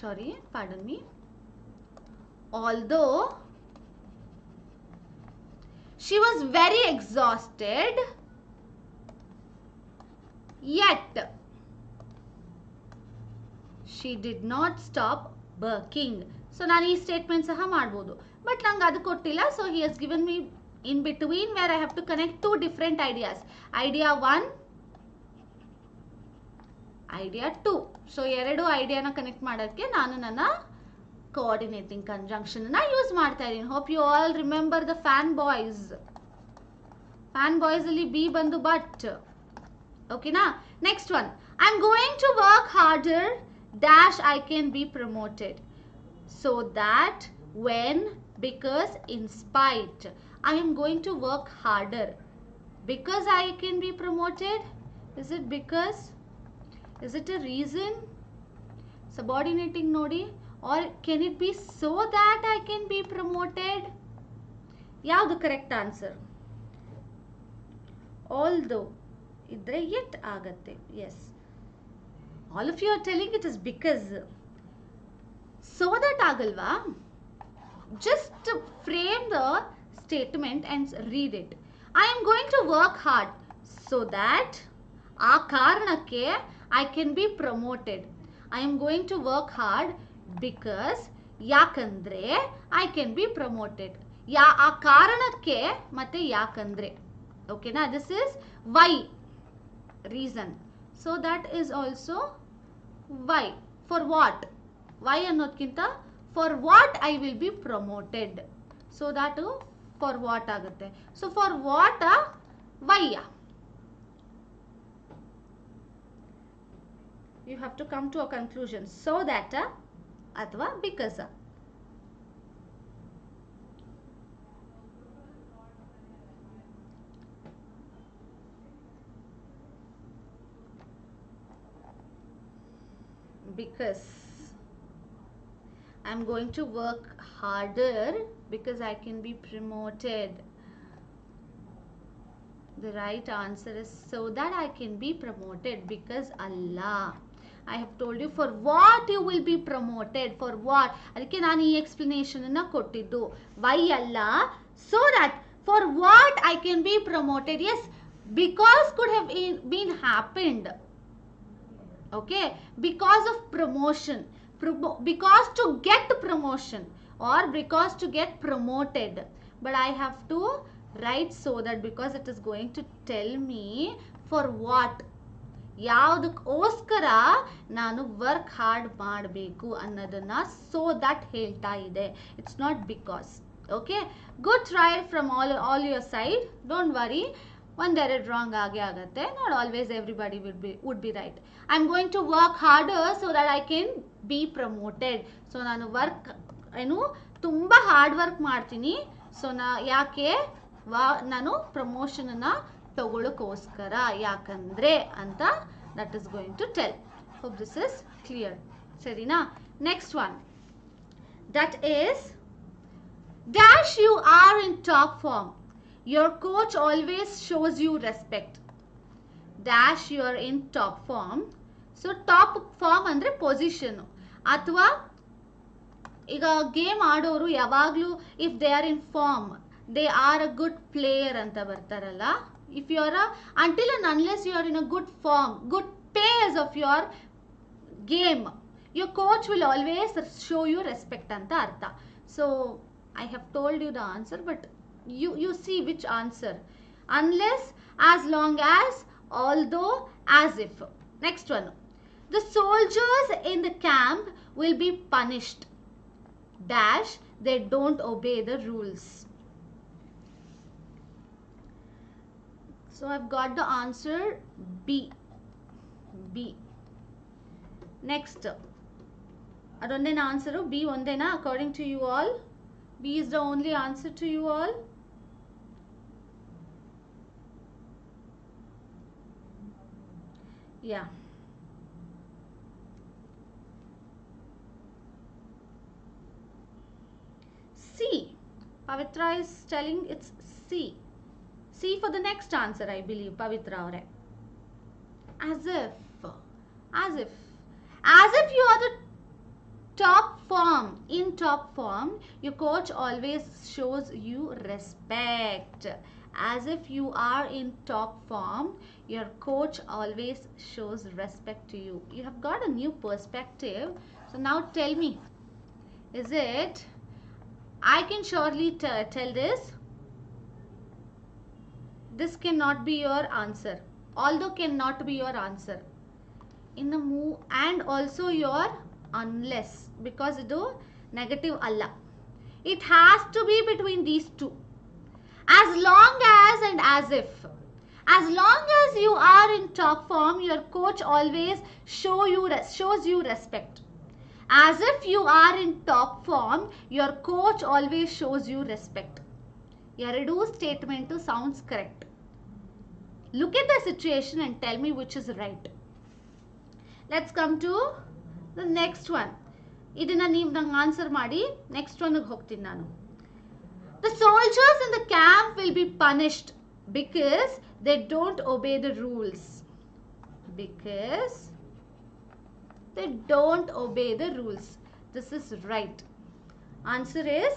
[SPEAKER 1] sorry, pardon me, although she was very exhausted, yet she did not stop working. So naan ee statement saha madbodu, but nange adu kottilla. So he has given me in between where I have to connect 2 different ideas. Idea 1, idea 2. So ಎರಡು ಐಡಿಯಾನ connect ಮಾಡೋಕ್ಕೆ ನಾನು ನನ್ನ coordinating conjunction na use ಮಾಡ್ತಾ ಇದೀನಿ. Hope you all remember the fanboys. Fanboys ಅಲ್ಲಿ B ಬಂದು but. Okay na? Next one. I'm going to work harder dash I can be promoted. So that, when, because, in spite. I am going to work harder because I can be promoted. Is it because? Is it a reason? Subordinating nodi. Or can it be so that I can be promoted? Yavdu correct answer? Although idre yet agatte. Yes, all of you are telling it is because. So that agalva. Just frame the statement and read it. I am going to work hard so that aa karanakke I can be promoted. I am going to work hard because yakandre I can be promoted. aa karanakke matte yakandre. Okay na, this is why, reason. So that is also why. For what? Why annodkinta for what I will be promoted. So that for what agutte. So for what, why. You have to come to a conclusion. So that athwa because. Because I'm going to work harder because I can be promoted. The right answer is so that I can be promoted because Allah. I have told you for what you will be promoted. For what? ಅದಕ್ಕೆ ನಾನು ಈ explanation ಅನ್ನ ಕೊಟ್ಟಿದ್ದು. Why ಅಲ್ಲ, so that for what I can be promoted. Yes, because could have been happened. Okay, because of promotion, because to get promotion or because to get promoted. But I have to write so that because it is going to tell me for what, ಯಾವುದಕ್ಕೋಸ್ಕರ ನಾನು work hard ಮಾಡಬೇಕು ಅನ್ನೋದನ್ನ so that ಹೇಳ್ತಾ ಇದೆ. It's not because. Okay, good try from all your side. Don't worry, ಒಂದೆರಡು wrong ಆಗೇ ಆಗುತ್ತೆ. Not always everybody would be right. I am going to work harder so that I can be promoted. So ನಾನು work ತುಂಬ hard work ಮಾಡ್ತೀನಿ. So ಯಾಕೆ ನಾನು ಪ್ರಮೋಷನನ್ನು ತಗೊಳ್ಳೋಕ್ಕೋಸ್ಕರ, ಯಾಕಂದ್ರೆ ಅಂತ that is going to tell. Hope this is clear. ಸರಿನಾ? Next one. That is, dash you are in top form. Your coach always shows you respect. Dash you are in top form. So top form ಅಂದ್ರೆ position. ಅಥವಾ ಈಗ game ಆಡೋರು ಯಾವಾಗಲೂ if they are in form, they are a good player ಅಂತ ಬರ್ತಾರಲ್ಲ. If you are until and unless you are in a good form, good pace of your game, your coach will always show you respect anta artha. So I have told you the answer, but you see which answer. Unless, as long as, although, as if. Next one. The soldiers in the camp will be punished. Dash, they don't obey the rules. So I've got the answer B. B. Next. Adondena answer B ondena according to you all. B is the only answer to you all. Yeah. C. Pavitra is telling it's C. C for the next answer, I believe, Pavitra avare. As if you are the top form. In top form, your coach always shows you respect. As if you are in top form, your coach always shows respect to you. You have got a new perspective. So now tell me, is it? I can surely tell this. This cannot be your answer. Although cannot be your answer. In the move and also your unless, because idu negative alla. It has to be between these two. As long as and as if. As long as you are in top form, your coach always shows you respect. As if you are in top form, your coach always shows you respect. Eradu statement sounds correct. Look at the situation and tell me which is right. Let's come to the next one. Idina neevu nange answer ಮಾಡಿ next one ಗೆ ಹೋಗ್ತೀನಿ ನಾನು. The soldiers in the camp will be punished because they don't obey the rules. Because they don't obey the rules. This is right. Answer is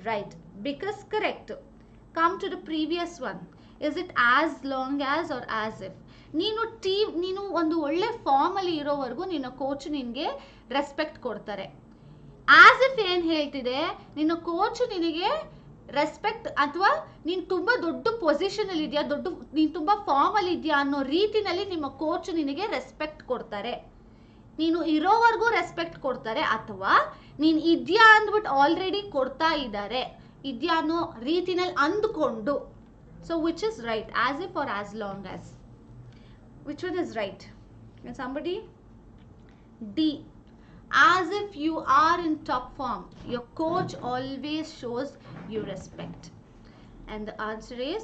[SPEAKER 1] right. Because correct. Come to the previous one. Is it as long as or as if? ನೀನು ಒಂದು ಒಳ್ಳೆ form ಅಲ್ಲಿ ಇರೋವರೆಗೂ ನಿನ್ನ coach ನಿನಗೆ respect ಕೊಡ್ತಾರೆ. As if ಏನು ಹೇಳ್ತಿದೆ, ನಿನ್ನ ಕೋಚ್ ನಿನಗೆ ರೆಸ್ಪೆಕ್ಟ್ ಅಥವಾ ನೀನು ತುಂಬ ದೊಡ್ಡ ಪೊಸಿಷನ್ ಅಲ್ಲಿ ಇದೆಯಾ, ನೀನು ತುಂಬ ಫಾರ್ಮ್ ಅಲ್ಲಿ ಇದೆಯಾ ಅನ್ನೋ ರೀತಿನಲ್ಲಿ ನಿಮ್ಮ ಕೋಚ್ ನಿನಗೆ ರೆಸ್ಪೆಕ್ಟ್ ಕೊಡ್ತಾರೆ. ನೀನು ಇರೋವರೆಗೂ ರೆಸ್ಪೆಕ್ಟ್ ಕೊಡ್ತಾರೆ, ಅಥವಾ ನೀನು ಇದೆಯಾ ಅಂದ್ಬಿಟ್ಟು ಆಲ್ರೆಡಿ ಕೊಡ್ತಾ ಇದ್ದಾರೆ, ಇದೆಯಾ ಅನ್ನೋ ರೀತಿನಲ್ಲಿ ಅಂದುಕೊಂಡು. So which is right? As if or as long as? Which one is right? Can somebody? D. As if you are in top form, your coach always shows you respect. And the answer is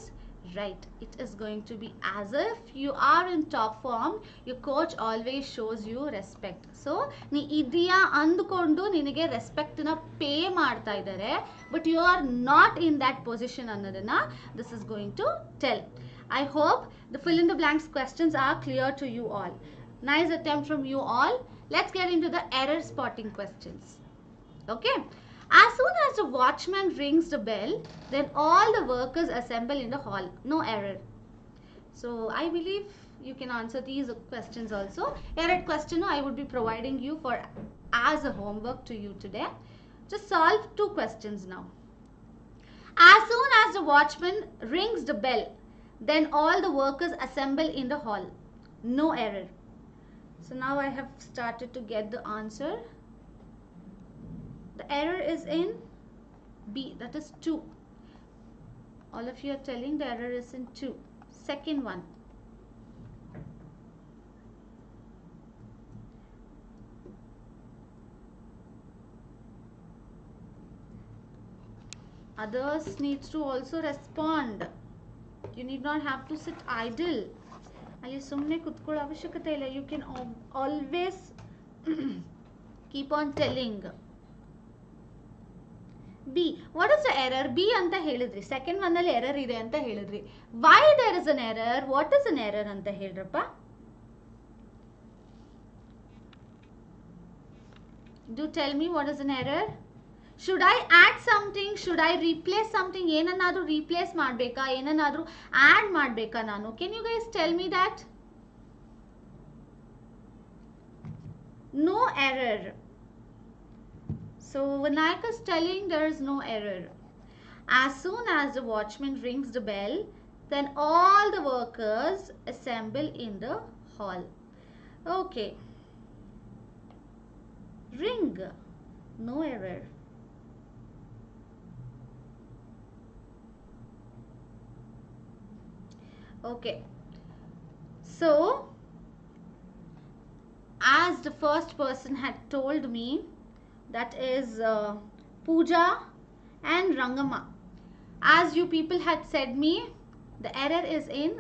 [SPEAKER 1] right. It is going to be as if you are in top form, your coach always shows you respect. So ನೀ ಇದೆಯಾ ಅಂದುಕೊಂಡು ನಿನಗೆ respect ನ pay ಮಾಡ್ತಾ ಇದ್ದಾರೆ, but you are not in that position ಅನ್ನೋದನ್ನ this is going to tell. I hope the fill in the blanks questions are clear to you all. Nice attempt from you all. Let's get into the error spotting questions. Okay. As soon as the watchman rings the bell, then all the workers assemble in the hall. No error. So I believe you can answer these questions also. Error question I would be providing you for as a homework to you today. Just solve 2 questions now. As soon as the watchman rings the bell, then all the workers assemble in the hall. No error. So now I have started to get the answer. The error is in B, that is 2. All of you are telling the error is in 2. Second one. Others needs to also respond. You need not have to sit idle. Ali sumne kutkolo avashyakate illa. You can always keep on telling. B. What is the error? B anta helidri. Second one alli error ide anta helidri. Why there is an error? What is an error anta helrappa? Do tell me what is an error? Should I add something? Should I replace something? ಏನನ್ನಾದರೂ replace ಮಾಡಬೇಕಾ? ಏನನ್ನಾದರೂ add ಮಾಡಬೇಕಾ ನಾನು? Can you guys tell me that? No error. So Vinayak is telling there is no error. As soon as the watchman rings the bell, then all the workers assemble in the hall. Okay. Ring. No error. Okay. So, as the first person had told me, that is Pooja and Rangama. As you people had said me, the error is in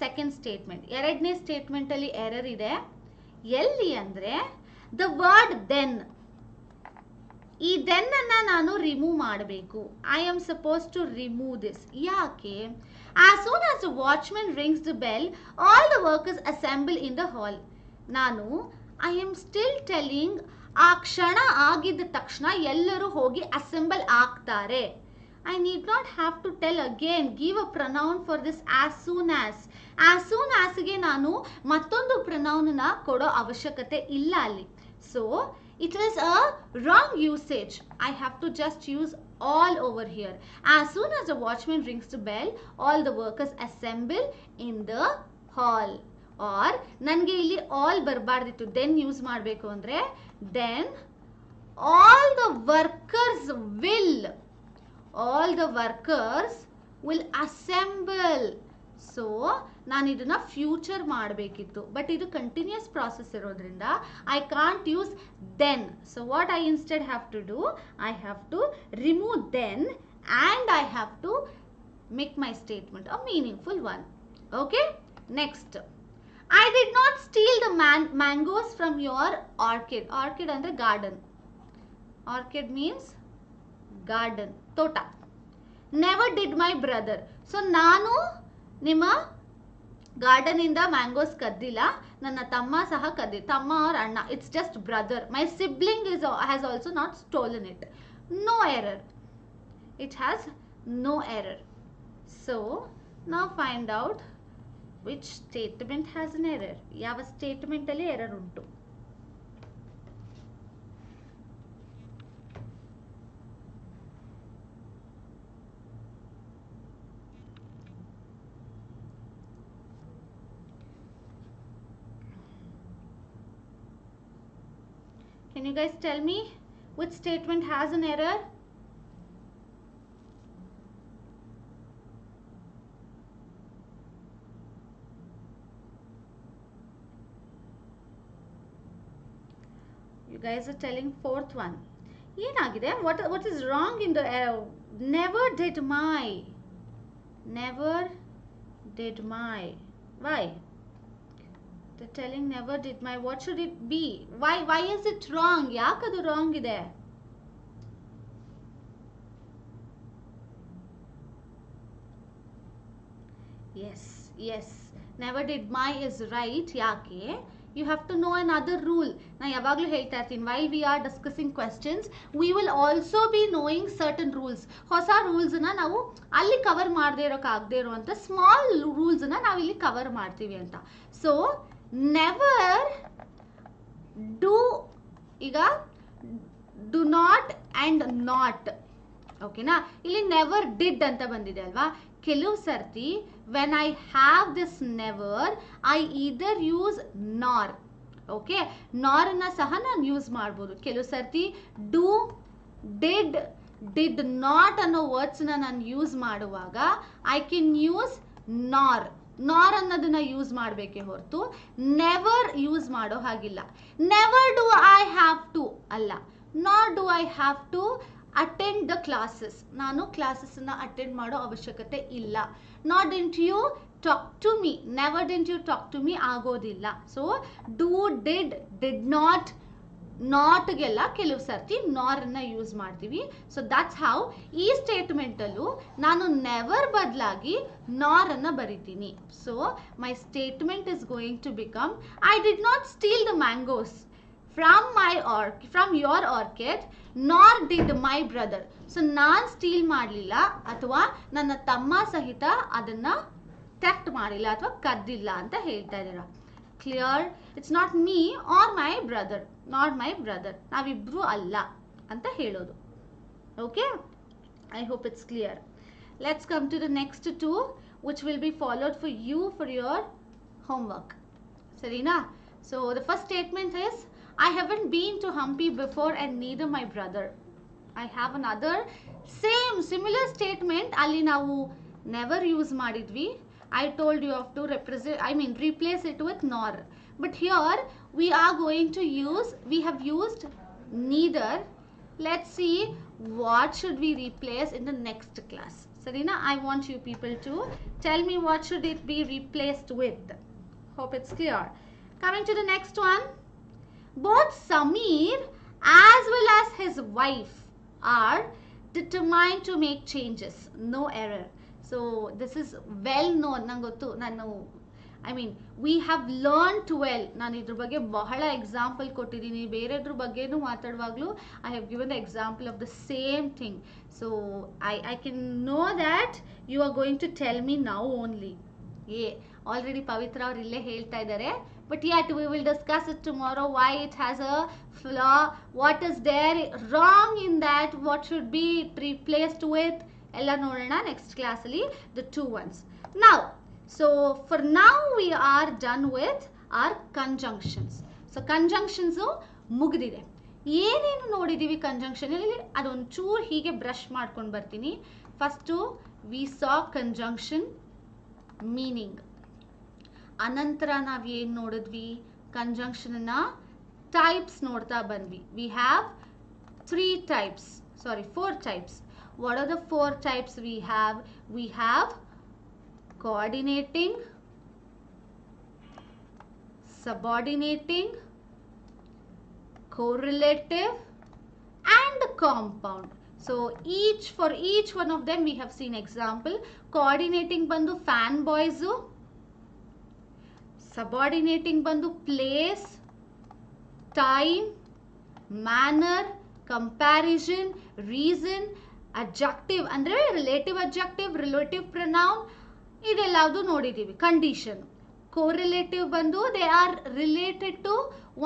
[SPEAKER 1] second statement. ಎರಡನೇ statement ಅಲ್ಲಿ error ಇದೆ. ಎಲ್ಲಿ ಅಂದ್ರೆ the word then. ಈ then ಅನ್ನ ನಾನು remove ಮಾಡಬೇಕು. I am supposed to remove this. ಯಾಕೆ? As soon as the watchman rings the bell, all the workers assemble in the hall. ನಾನು I am still telling ಆ ಕ್ಷಣ ಆಗಿದ್ದ ತಕ್ಷಣ ಎಲ್ಲರೂ ಹೋಗಿ assemble ಆಗ್ತಾರೆ. I need not have to tell again, give a pronoun for this as soon as. As soon as ಗೆ ನಾನು ಮತ್ತೊಂದು pronoun ನ ಕೊಡೋ ಅವಶ್ಯಕತೆ ಇಲ್ಲ ಅಲ್ಲಿ. So, it is a wrong usage. I have to just use all over here. As soon as the watchman rings the bell, all the workers assemble in the hall. Or ನನಗೆ ಇಲ್ಲಿ all ಬರಬಾರ್ದಿತ್ತು, then use ಮಾಡಬೇಕು ಅಂದ್ರೆ then all the workers will assemble. So ನಾನು ಇದನ್ನ future ಮಾಡಬೇಕಿತ್ತು, but ಇದು continuous process ಇರೋದ್ರಿಂದ I can't use then. So what I instead have to do, I have to remove then and I have to make my statement a meaningful one. Okay, next. I did not steal the mangoes from your orchid. Orchid andre garden. Orchid means garden, tota. Never did my brother. So ನಾನು ನಿಮ್ಮ garden ಇಂದ mangoes ಕದ್ದಿಲ್ಲ, ನನ್ನ ತಮ್ಮ ಸಹ ಕದ್ದಿ. ತಮ್ಮ or ಅಣ್ಣ, it's just brother. My sibling has also not stolen it. No error. It has no error. So now find out which statement has an error. ಯಾವ statement ಅಲ್ಲಿ ಎರರ್ ಉಂಟು? Can you guys tell me which statement has an error? You guys are telling fourth one. ಏನಾಗಿದೆ? What is wrong in the error? Never did my. Why? They're telling never did my. What should it be? Why is it wrong? ಯಾಕದು wrong ಇದೆ? Yes. Never did my is right. ಯಾಕೆ? You have to know another rule. Na yavaglu helta irtini, while we are discussing questions, we will also be knowing certain rules. Hosa rules na ನಾವು ಅಲ್ಲಿ cover ಮಾಡದೇ ಇರೋಕ್ಕಾಗದೇ ಇರುವಂತ small rules ನ ನಾವು ಇಲ್ಲಿ cover ಮಾಡ್ತೀವಿ ಅಂತ. ಸೊ ನೆವರ್ ಡೂ, ಈಗ ಡು ನಾಟ್ ಅಂಡ್ ನಾಟ್, ಓಕೆನಾ. ಇಲ್ಲಿ ನೆವರ್ ಡಿಡ್ ಅಂತ ಬಂದಿದೆ ಅಲ್ವಾ. ಕೆಲವು ಸರ್ತಿ when I have this never, I either use nor. Okay, ನಾರ್ ಅನ್ನ ಸಹ ನಾನು ಯೂಸ್ ಮಾಡ್ಬೋದು. ಕೆಲವು ಸರ್ತಿ ಡೂ, ಡಿಡ್, ಡಿಡ್ ನಾಟ್ ಅನ್ನೋ ವರ್ಡ್ಸ್ ನಾನು ಯೂಸ್ ಮಾಡುವಾಗ ಐ ಕ್ಯಾನ್ ಯೂಸ್ ನಾರ್. ನಾರ್ ಅನ್ನೋದನ್ನ ಯೂಸ್ ಮಾಡಬೇಕೇ ಹೊರತು ನೆವರ್ ಯೂಸ್ ಮಾಡೋ ಹಾಗಿಲ್ಲ. Never do I have to ಅಲ್ಲ, nor do I have to attend the classes. ನಾನು ಕ್ಲಾಸಸ್ನ ಅಟೆಂಡ್ ಮಾಡೋ ಅವಶ್ಯಕತೆ ಇಲ್ಲ. Not didn't you talk to me, never didn't you talk to me ಆಗೋದಿಲ್ಲ. So do, did, did not, ನಾಟ್ಗೆಲ್ಲ ಕೆಲವು ಸರ್ತಿ ನಾರ್ ಅನ್ನ ಯೂಸ್ ಮಾಡ್ತೀವಿ. ಸೊ ದಟ್ಸ್ ಹೌ ಈ ಸ್ಟೇಟ್ಮೆಂಟ್ ಅಲ್ಲೂ ನಾನು ನೆವರ್ ಬದಲಾಗಿ ನಾರ್ ಅನ್ನ ಬರಿತೀನಿ. So my statement is going to become I did not steel the mangoes from your orchid, nor did my brother. So ನಾನು ಸ್ಟೀಲ್ ಮಾಡಲಿಲ್ಲ ಅಥವಾ ನನ್ನ ತಮ್ಮ ಸಹಿತ ಅದನ್ನ ಥೆಫ್ಟ್ ಮಾಡಿಲ್ಲ ಅಥವಾ ಕದ್ದಿಲ್ಲ ಅಂತ ಹೇಳ್ತಾ ಇದ್ದೀರಾ. Clear? It's not me or my brother, not my brother, ನಾವಿಬ್ರು ಅಲ್ಲ ಅಂತ ಹೇಳೋದು. Okay, I hope it's clear. Let's come to the next to which will be followed for you for your homework. ಸರಿನಾ? So the first statement is I haven't been to Hampi before and neither my brother. I have another similar statement. Ali ನಾವು never use ಮಾಡಿದ್ವಿ. I told you have to replace it with nor. But here we are going to use, we have used neither. Let's see what should we replace in the next class. Sarina, I want you people to tell me what should it be replaced with. Hope it's clear. Coming to the next one. Both Sameer as well as his wife are determined to make changes. No error. So this is well known. Nangotu nanu, we have learned well. ನಾನು ಇದ್ರ ಬಗ್ಗೆ ಬಹಳ example ಕೊಟ್ಟಿದ್ದೀನಿ. ಬೇರೆದ್ರ ಬಗ್ಗೆನೂ ಮಾತಾಡುವಾಗಲೂ I have given the example of the same thing. So I can know that you are going to tell me now only. Already ಪವಿತ್ರ ಅವರು ಇಲ್ಲೇ ಹೇಳ್ತಾ ಇದ್ದಾರೆ. But yet we will discuss it tomorrow, why it has a flaw, what is there wrong in that, what should be replaced with. Ella nodona next class alli the two ones. Now, so for now we are done with our conjunctions. So conjunctions ಮುಗಿದಿದೆ. ಏನೇನು ನೋಡಿದೀವಿ conjunction ಅಲ್ಲಿ ಅದೊಂದು ಚೂರು ಹೀಗೆ brush ಮಾಡ್ಕೊಂಡು ಬರ್ತೀನಿ. First we saw conjunction meaning. ಅನಂತರ ನಾವು ಏನು ನೋಡಿದ್ವಿ? ಕಂಜಂಕ್ಷನ್ ನ ಟೈಪ್ಸ್ ನೋಡ್ತಾ ಬಂದ್ವಿ. We have 4 types. What are the 4 types we have? We have coordinating, subordinating, correlative and compound. So for each one of them we have seen example. Coordinating ಬಂದು fan boys, subordinating ಬಂದು place, time, manner, comparison, reason, adjective ಅಂದ್ರೆ relative adjective, relative pronoun ಇದೆಲ್ಲವುದು ನೋಡಿದೀವಿ. Condition. Correlative ಬಂದು they are related to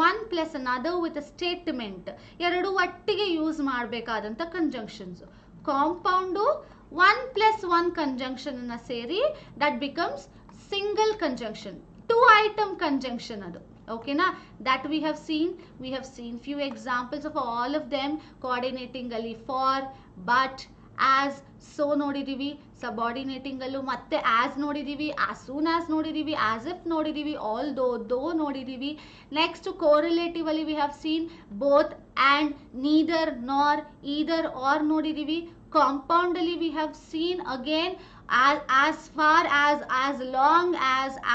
[SPEAKER 1] one plus another with a statement. ಎರಡು ಒಟ್ಟಿಗೆ use ಮಾಡಬೇಕಾದಂತ conjunctions. Compound 1 plus 1 conjunction ಅನ್ನ ಸೇರಿ that becomes single conjunction. 2 item conjunction adu. Okay na? That we have seen few examples of all of them. Coordinating alli for, but, as, so ನೋಡಿದೀವಿ. Subordinating ಅಲ್ಲೂ ಮತ್ತೆ as ನೋಡಿದೀವಿ, as soon as ನೋಡಿದೀವಿ, as if ನೋಡಿದೀವಿ, although, though ನೋಡಿದೀವಿ. Next correlative ಅಲ್ಲಿ we have seen both and, neither, nor, either, or ನೋಡಿದೀವಿ. Compound ಅಲ್ಲಿ we have seen again as far as long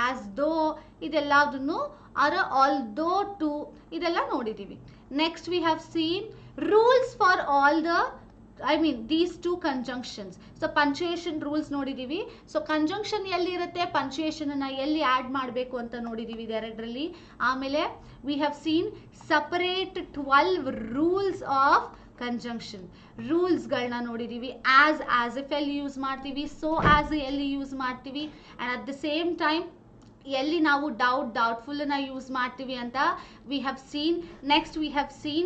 [SPEAKER 1] as though ಇದೆಲ್ಲದನ್ನು or although to ಇದೆಲ್ಲ ನೋಡಿದೀವಿ. Next we have seen rules for all the these two conjunctions. So punctuation rules ನೋಡಿದೀವಿ. So conjunction ಎಲ್ಲಿ ಇರುತ್ತೆ, punctuation ಅನ್ನ ಎಲ್ಲಿ add ಮಾಡಬೇಕು ಅಂತ ನೋಡಿದೀವಿ ಇದೆರಡರಲ್ಲಿ. ಆಮೇಲೆ we have seen separate 12 rules of conjunction. Rules ಗಳನ್ನ ನೋಡಿದೀವಿ. as if ಎಲ್ಲಿ ಯೂಸ್ ಮಾಡ್ತೀವಿ, so as ಎಲ್ಲಿ ಯೂಸ್ ಮಾಡ್ತೀವಿ, and at the same time ಎಲ್ಲಿ ನಾವು ಡೌಟ್ಫುಲ್ ನ ಯೂಸ್ ಮಾಡ್ತೀವಿ ಅಂತ we have seen. next we have seen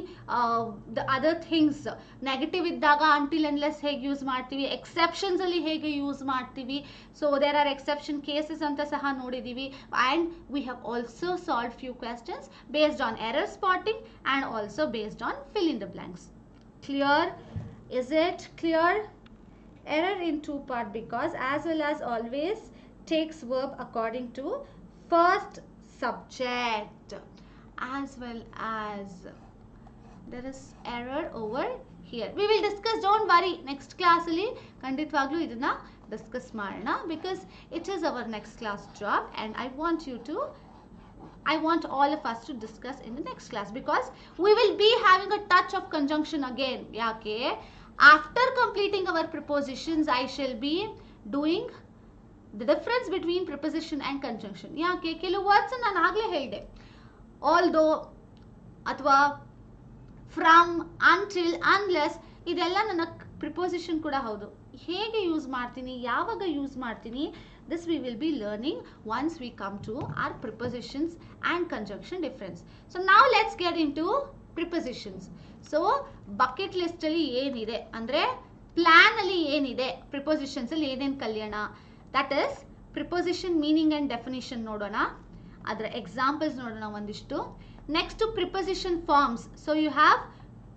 [SPEAKER 1] the other things. Negative ಇದ್ದಾಗ until unless ಹೇಗೆ ಯೂಸ್ ಮಾಡ್ತೀವಿ, ಎಕ್ಸೆಪ್ಷನ್ಸ್ ಅಲ್ಲಿ ಹೇಗೆ ಯೂಸ್ ಮಾಡ್ತೀವಿ. So there are exception cases ಅಂತ ಸಹ ನೋಡಿದೀವಿ. and we have also solved few questions based on error spotting and also based on fill in the blanks. Clear? Is it clear? Error in two part, because as well as always takes verb according to first subject. As well as there is error over here. We will discuss, don't worry, next class alli kanditwaglu idana discuss ಮಾಡೋಣ, because it is our next class job and I want all of us to discuss in the next class, because we will be having a touch of conjunction again. Yake after completing our prepositions I shall be doing the difference between preposition and conjunction. ಯಾಕೆ ಕೆಲವು words ನಾನು ಆಗಲೇ ಹೇಳಿದೆ, although ಅಥವಾ from, until, unless ಇದೆಲ್ಲ ನನ್ನ preposition ಕೂಡ ಹೌದು. ಹೇಗೆ ಯೂಸ್ ಮಾಡ್ತೀನಿ, ಯಾವಾಗ ಯೂಸ್ ಮಾಡ್ತೀನಿ, this we will be learning once we come to our prepositions and conjunction difference. So now let's get into prepositions. So bucket list ಅಲ್ಲಿ ಏನಿದೆ ಅಂದ್ರೆ ಪ್ಲಾನ್ ಅಲ್ಲಿ ಏನಿದೆ, prepositions ಅಲ್ಲಿ ಏನೇನು ಕಲಿಯೋಣ, that is preposition meaning and definition ನೋಡೋಣ, ಅದರ examples ನೋಡೋಣ ಒಂದಿಷ್ಟು. next preposition forms. so you have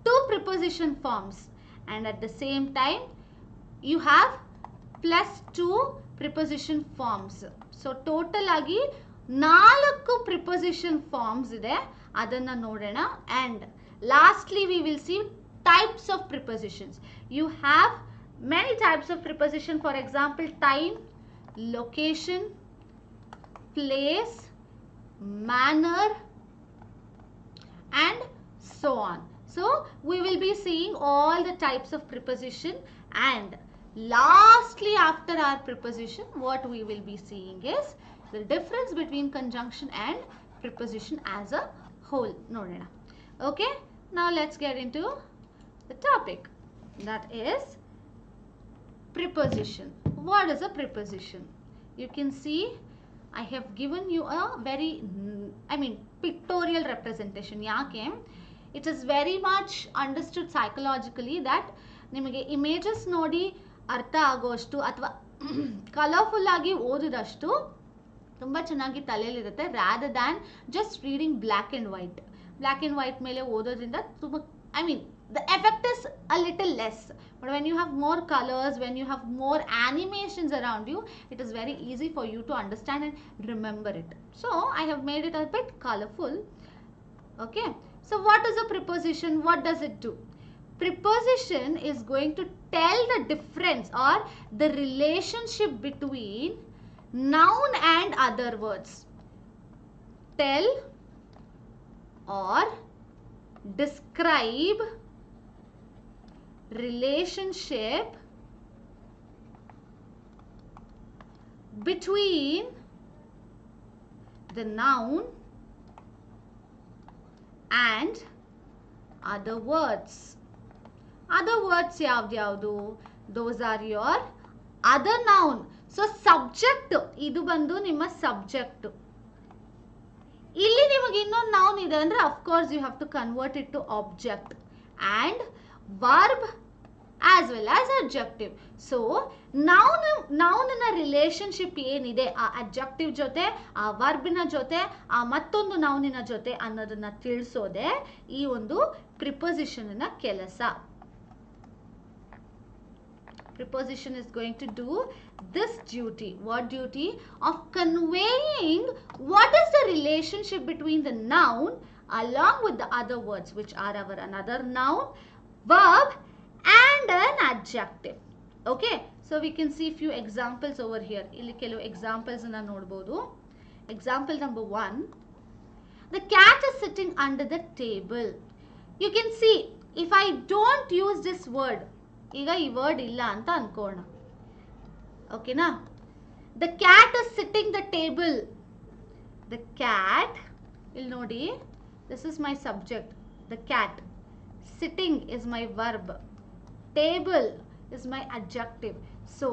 [SPEAKER 1] two preposition forms and at the same time you have plus two preposition forms. so total ಆಗಿ 4 preposition forms ಇದೆ, ಅದನ್ನ ನೋಡೋಣ. and lastly we will see types of prepositions. you have many types of preposition, for example time, location, place, manner and so on. So we will be seeing all the types of preposition, and lastly after our preposition what we will be seeing is the difference between conjunction and preposition as a whole. ನೋಡೋಣ. Okay, now let's get into the topic, that is preposition. What is a preposition? You can see I have given you a very pictorial representation. ಯಾಕೆ it is very much understood psychologically that ನಿಮಗೆ images ನೋಡಿ ಅರ್ಥ ಆಗೋಷ್ಟು ಅಥವಾ colourful ಆಗಿ ಓದೋದಷ್ಟು ತುಂಬ ಚೆನ್ನಾಗಿ ತಲೆಯಲ್ಲಿರುತ್ತೆ, rather than just reading black and white ಮೇಲೆ ಓದೋದ್ರಿಂದ ತುಂಬ the effect is a little less. But when you have more colors, when you have more animations around you, it is very easy for you to understand and remember it. So I have made it a bit colorful. Okay, so what is a preposition? What does it do? Preposition is going to tell the difference or the relationship between noun and other words. Tell or describe relationship between the noun and other words. Other words ಯಾವ್ದು? Those are your other noun. So subject, ಇದು ಬಂದು ನಿಮ್ಮ subject. ಇಲ್ಲಿ ನಿಮಗೆ ಇನ್ನೊಂದು noun ಇದೆ ಅಂದ್ರೆ of course you have to convert it to object, and verb as well as adjective. So noun ನ ರಿಲೇಶನ್ಶಿಪ್ ಏನಿದೆ ಆ adjective ಜೊತೆ, ಆ verb ನ ಜೊತೆ, ಆ ಮತ್ತೊಂದು noun ನ ಜೊತೆ ಅನ್ನೋದನ್ನ ತಿಳಿಸೋದೆ ಈ ಒಂದು preposition ನ ಕೆಲಸ. Preposition is going to do this duty. What duty? Of conveying what is the relationship between the noun along with the other words, which are our another noun, verb and an adjective. Okay, so we can see few examples over here. ಇಲ್ಲಿ ಕೆಲವು examples ಅನ್ನ ನೋಡಬಹುದು. Example number 1. The cat is sitting under the table. You can see if I don't use this word, ಈಗ ಈ word ಇಲ್ಲ ಅಂತ ಅನ್ಕೋಣ. ಓಕೆನಾ? The cat is sitting the table. The cat, ಇಲ್ಲಿ ನೋಡಿ, this is my subject, the cat. Sitting is my verb, table is my adjective. So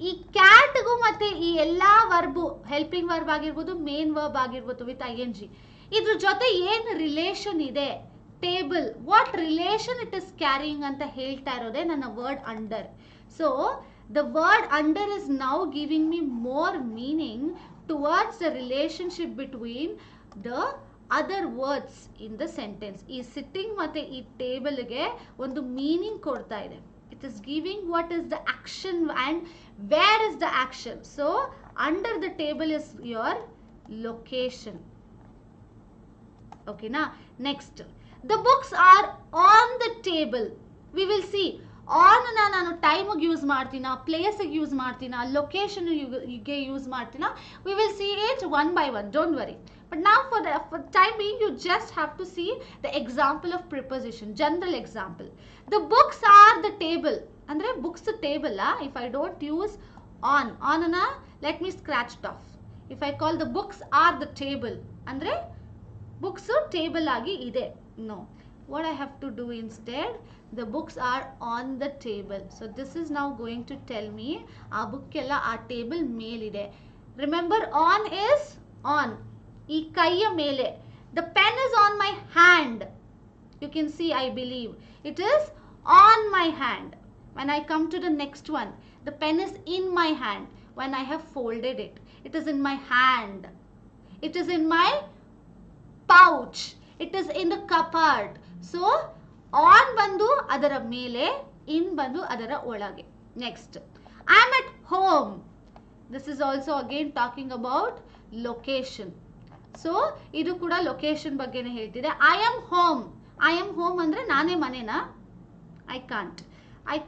[SPEAKER 1] ಈ ಕ್ಯಾಟ್ಗೂ ಮತ್ತೆ ಈ ಎಲ್ಲಾ ವರ್ಬು, ಹೆಲ್ಪಿಂಗ್ ವರ್ಬ್ ಆಗಿರ್ಬೋದು, ಮೇನ್ ವರ್ಬ್ ಆಗಿರ್ಬೋದು ವಿತ್ ING, ಇದ್ರ ಜೊತೆ ಏನು ರಿಲೇಷನ್ ಇದೆ, table, what relation it is carrying ಅಂತ ಹೇಳ್ತಾ ಇರೋದೇ ನನ್ನ word under. So the word under is now giving me more meaning towards the relationship between the other words in the sentence. ಈ sitting ಮತ್ತೆ ಈ table ಗೆ ಒಂದು meaning ಕೊಡ್ತಾ ಇದೆ. It is giving what is the action and where is the action. So under the table is your location. Okay na? Next, the books are on the table. We will see on ನಾನು ಟೈಮಿಗೆ use ಮಾಡ್ತೀನ, ಪ್ಲೇಸಿಗೆ use ಮಾಡ್ತೀನ, ಲೊಕೇಶನ್ಗೆ use ಮಾಡ್ತೀನ. We will see it one by one, don't worry. But ನಾವು for time being you just have to see the example of preposition, general example. The books are the table ಅಂದರೆ books table. If I don't use on ಅನ್ನ let me scratch it off. If I call the books are the table ಅಂದರೆ books table ಆಗಿ ಇದೆ. No, what I have to do instead, the books are on the table. So this is now going to tell me ಆ book ಎಲ್ಲ ಆ table ಮೇಲಿದೆ. Remember, on is on, ಈ ಕೈಯ ಮೇಲೆ. The pen is on my hand. You can see, I believe it is on my hand. When I come to the next one, the pen is in my hand. When I have folded it, it is in my hand. It is in my pouch. It is in the cupboard. So on ಬಂದು ಅದರ ಮೇಲೆ, in ಬಂದು ಅದರ ಒಳಗೆ. Next, I am at home. This is also again talking about location. So ಇದು ಕೂಡ location ಬಗ್ಗೆನೇ ಹೇಳ್ತಿದೆ. I am home. I am home ಅಂದ್ರೆ ನಾನೇ ಮನೆನಾ? I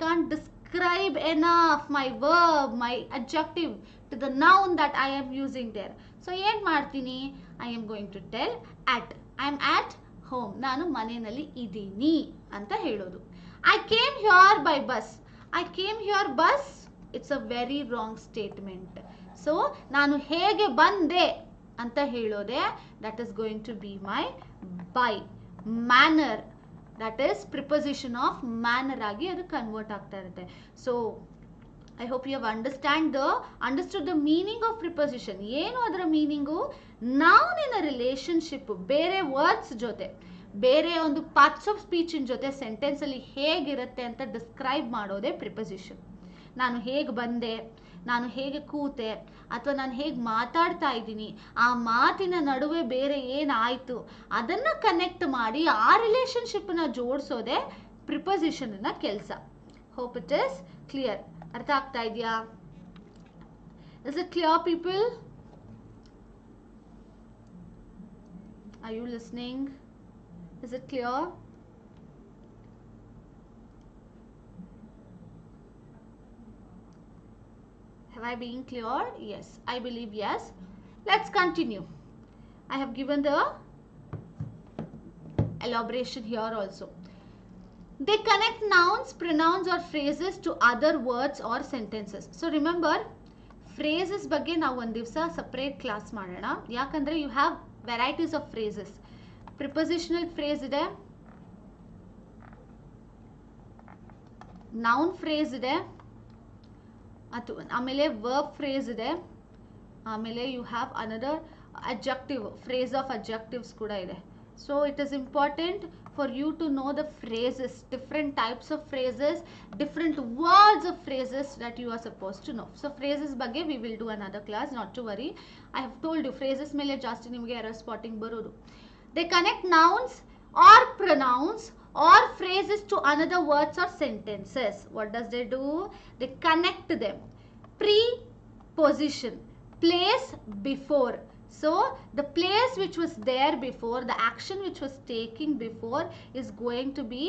[SPEAKER 1] can't describe enough my verb, my adjective to the noun that I am using there. So ಏನ್ ಮಾಡ್ತೀನಿ? I am going to tell at. I am at home. ನಾನು ಮನೆಯಲ್ಲಿ ಇದ್ದೀನಿ ಅಂತ ಹೇಳೋದು. I came here by bus. I came here bus. It's a very wrong statement. So ನಾನು ಹೇಗೆ ಬಂದೆ ಅಂತ ಹೇಳೋದೆ, that is going to be my by. Manner, that is preposition of manner ಆಗಿ ಅದು ಕನ್ವರ್ಟ್ ಆಗ್ತಾ ಇರುತ್ತೆ. So I hope you have understood the meaning of preposition. ಏನು ಅದರ meaning? noun in a relationship, ಬೇರೆ ವರ್ಡ್ಸ್ ಜೊತೆ, ಬೇರೆ ಒಂದು ಪಾರ್ಟ್ಸ್ ಆಫ್ ಸ್ಪೀಚ್ ಜೊತೆ ಸೆಂಟೆನ್ಸ್ ಅಲ್ಲಿ ಹೇಗಿರುತ್ತೆ ಅಂತ ಡಿಸ್ಕ್ರೈಬ್ ಮಾಡೋದೇ ಪ್ರಿಪೊಸಿಷನ್. ನಾನು ಹೇಗೆ ಬಂದೆ, ನಾನು ಹೇಗೆ ಕೂತೆ, ಅಥವಾ ನಾನು ಹೇಗೆ ಮಾತಾಡ್ತಾ ಇದ್ದೀನಿ, ಆ ಮಾತಿನ ನಡುವೆ ಬೇರೆ ಏನಾಯಿತು ಅದನ್ನು ಕನೆಕ್ಟ್ ಮಾಡಿ ಆ ರಿಲೇಶನ್ಶಿಪ್ನ ಜೋಡಿಸೋದೇ ಪ್ರಿಪೊಸಿಷನ್ನ ಕೆಲಸ. Hope it is clear. ಅರ್ಥ ಆಗ್ತಾ ಇದೆಯಾ? Is it clear people? Are you listening? Is it clear? Have I been clear? Yes, I believe yes. Let's continue. I have given the elaboration here also. They connect nouns, pronouns or phrases to other words or sentences. So remember, phrases ಬಗ್ಗೆ ನಾವು ಒಂದು ದಿವಸ separate class ಮಾಡೋಣ. ಯಾಕಂದ್ರೆ you have varieties of phrases. Prepositional phrase ಇದೆ, noun phrase ಇದೆ, ಆಮೇಲೆ verb phrase ಇದೆ, ಆಮೇಲೆ you have another adjective, phrase of adjectives ಕೂಡ ಇದೆ. So it is important for you to know the phrases, different types of phrases, different words of phrases that you are supposed to know. So phrases ಬಗ್ಗೆ we will do another class, not to worry. I have told you phrases ಮೇಲೆ ಜಾಸ್ತಿ ನಿಮಗೆ error spotting ಬರೋದು. They connect nouns or pronouns or phrases to another words or sentences. What does they do? They connect them. Preposition, place before. So the place which was there before, the action which was taking before is going to be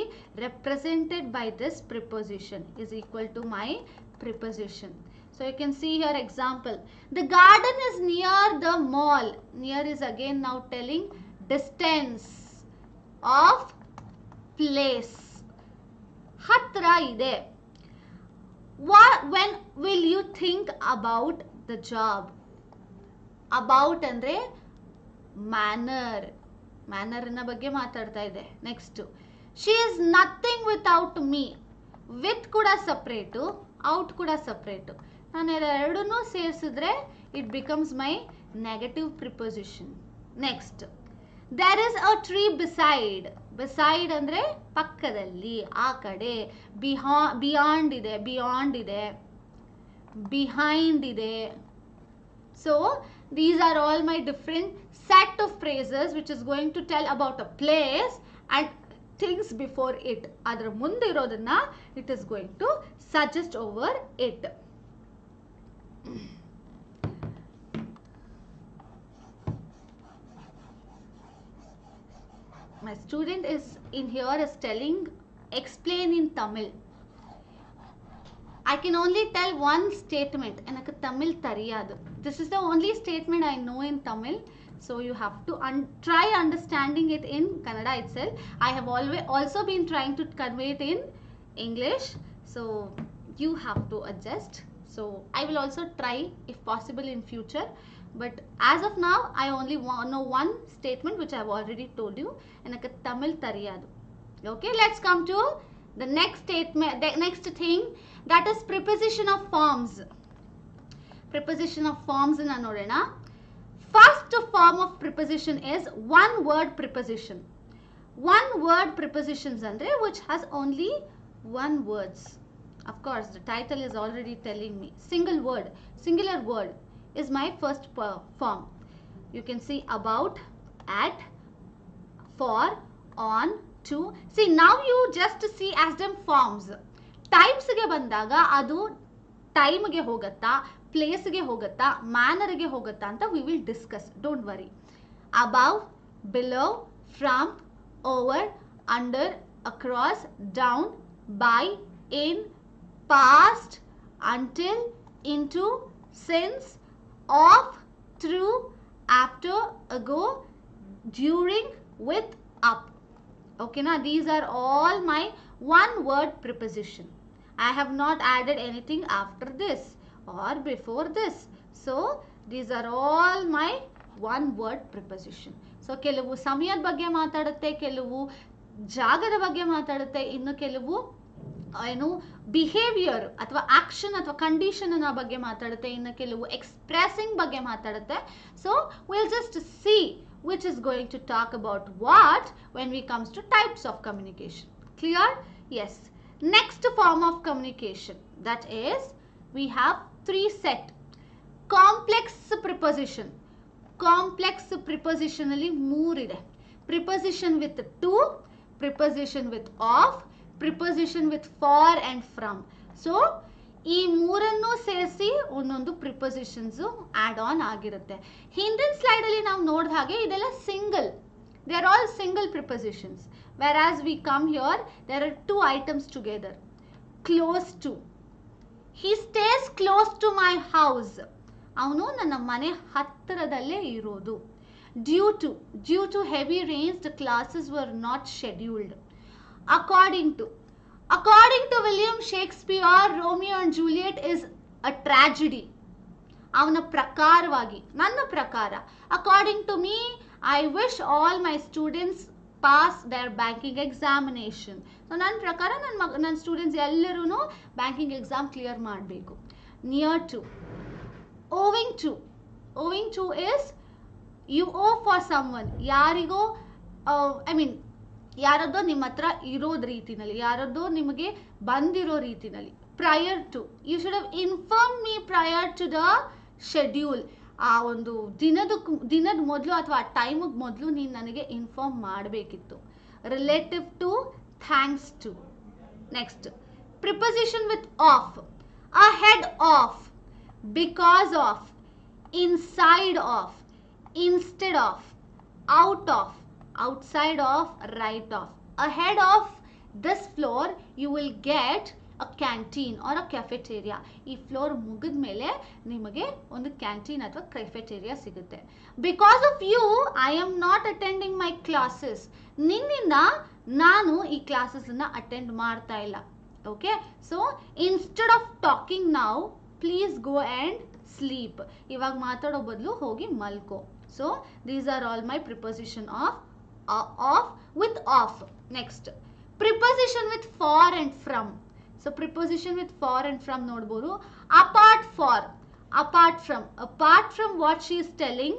[SPEAKER 1] represented by this preposition, is equal to my preposition. So you can see here example. The garden is near the mall. Near is again now telling distance of place. ಹತ್ರ ಇದೆ. when will you think about the job? About ಅಂದ್ರೆ manner, ಮ್ಯಾನರ್ನ ಬಗ್ಗೆ ಮಾತಾಡ್ತಾ ಇದೆ. Next, she is nothing without me. With ಕೂಡ separate, out ಕೂಡ separate. ನಾನು ಎರಡನ್ನೂ ಸೇರಿಸಿದ್ರೆ it becomes my negative preposition. Next, there is a tree beside. Beside ಅಂದರೆ ಪಕ್ಕದಲ್ಲಿ, ಆ ಕಡೆ. ಬಿಯಾಂಡ್ ಇದೆ, ಬಿಯಾಂಡ್ ಇದೆ, ಬಿಹೈಂಡ್ ಇದೆ. So these are all my different set of phrases which is going to tell about a place and things before it. Adra munde irodana it is going to suggest over it. My student is in here is telling explain in Tamil. I can only tell one statement. Enakku Tamil thariyadu. This is the only statement I know in Tamil. So you have to try understanding it in Kannada itself. I have also been trying to convey it in English. So you have to adjust. So I will also try if possible in future. But as of now, I only know one statement which I have already told you. Enakku Tamil thariyadu. Okay, let's come to the next statement, the next thing, that is preposition of forms. Preposition of forms in Anorena. First form of preposition is one word preposition. One word prepositions andre which has only one words. Of course, the title is already telling me. Single word, singular word is my first form. You can see about, at, for, on, to. See, now you just see as them forms. Types ge bandaga adu time ge hogatta, place ge hogatta, manner ge hogatta anta we will discuss. Don't worry. Above, below, from, over, under, across, down, by, in, past, until, into, since, of, through, after, ago, during, with, up. Okay, now these are all my one word preposition. I have not added anything after this or before this. So these are all my one word preposition. So ಕೆಲವು ಸಮಯದ ಬಗ್ಗೆ ಮಾತಾಡುತ್ತೆ, ಕೆಲವು ಜಾಗದ ಬಗ್ಗೆ ಮಾತಾಡುತ್ತೆ, ಇನ್ನು ಕೆಲವು ಏನು behaviour ಅಥವಾ ಆಕ್ಷನ್ ಅಥವಾ ಕಂಡೀಷನ್ ನ ಬಗ್ಗೆ ಮಾತಾಡುತ್ತೆ, ಇನ್ನು ಕೆಲವು ಎಕ್ಸ್ಪ್ರೆಸಿಂಗ್ ಬಗ್ಗೆ ಮಾತಾಡುತ್ತೆ. So we'll just see which is going to talk about what when we comes to types of communication. Clear? Yes. Next form of communication, that is we have three set. Complex preposition. Complex preposition alli moor ide. Preposition with to, preposition with of, preposition with for and from. So ಈ ಮೂರನ್ನು ಸೇರಿಸಿ ಒಂದೊಂದು ಪ್ರಿಪೊಸಿಷನ್ಸ್ add on ಆಗಿರುತ್ತೆ. ಹಿಂದಿನ slide ಅಲ್ಲಿ ನಾವು ನೋಡಿದ ಹಾಗೆ ಇದೆಲ್ಲ single, they are all single ಪ್ರಿಪೊಸಿಷನ್ಸ್. whereas we come here, there are two items together. Close to. He stays close to my house. ಅವನು ನನ್ನ ಮನೆ ಹತ್ತಿರದಲ್ಲೇ ಇರೋದು. Due to heavy rains, the classes were not scheduled. According to William Shakespeare, Romeo and Juliet is a tragedy. ಅವನ ಪ್ರಕಾರವಾಗಿ, ನನ್ನ ಪ್ರಕಾರ. According to me, I wish all my students pass their banking examination. So ನನ್ನ ಪ್ರಕಾರ ನನ್ನ students ಎಲ್ಲರೂ banking exam clear ಮಾಡಬೇಕು. Near to. Owing to is you owe for someone. ಯಾರಿಗೋ ಯಾರದ್ದೋ ನಿಮ್ಮ ಹತ್ರ ಇರೋದ್ ರೀತಿನಲ್ಲಿ, ಯಾರದ್ದೋ ನಿಮಗೆ ಬಂದಿರೋ ರೀತಿನಲ್ಲಿ. Prior to. You should have informed me prior to the schedule. ಆ ಒಂದು ದಿನದ ಮೊದಲು ಅಥವಾ ಆ ಟೈಮಿಗೆ ಮೊದಲು ನೀನು ನನಗೆ ಇನ್ಫಾರ್ಮ್ ಮಾಡಬೇಕಿತ್ತು. Relative to, thanks to. Next, preposition with of. Ahead of, because of, inside of, instead of, out of, outside of, right of. Ahead of this floor you will get a canteen or a cafeteria. ಈ floor ಮುಗಿದ ಮೇಲೆ ನಿಮಗೆ ಒಂದು canteen ಅಥವಾ cafeteria ಸಿಗುತ್ತೆ. Because of you I am not attending my classes. ನಿನ್ನಿಂದ ನಾನು ಈ ಕ್ಲಾಸಸ್ ಅನ್ನ ಅಟೆಂಡ್ ಮಾಡ್ತಾ ಇಲ್ಲ. Okay, so instead of talking now, please go and sleep. ಇವಾಗ ಮಾತಾಡೋ ಬದಲು ಹೋಗಿ ಮಲ್ಕೋ. So these are all my preposition of with of. Next, preposition with for and from. So preposition with for and from ನೋಡಬಹುದು. Apart from what she is telling,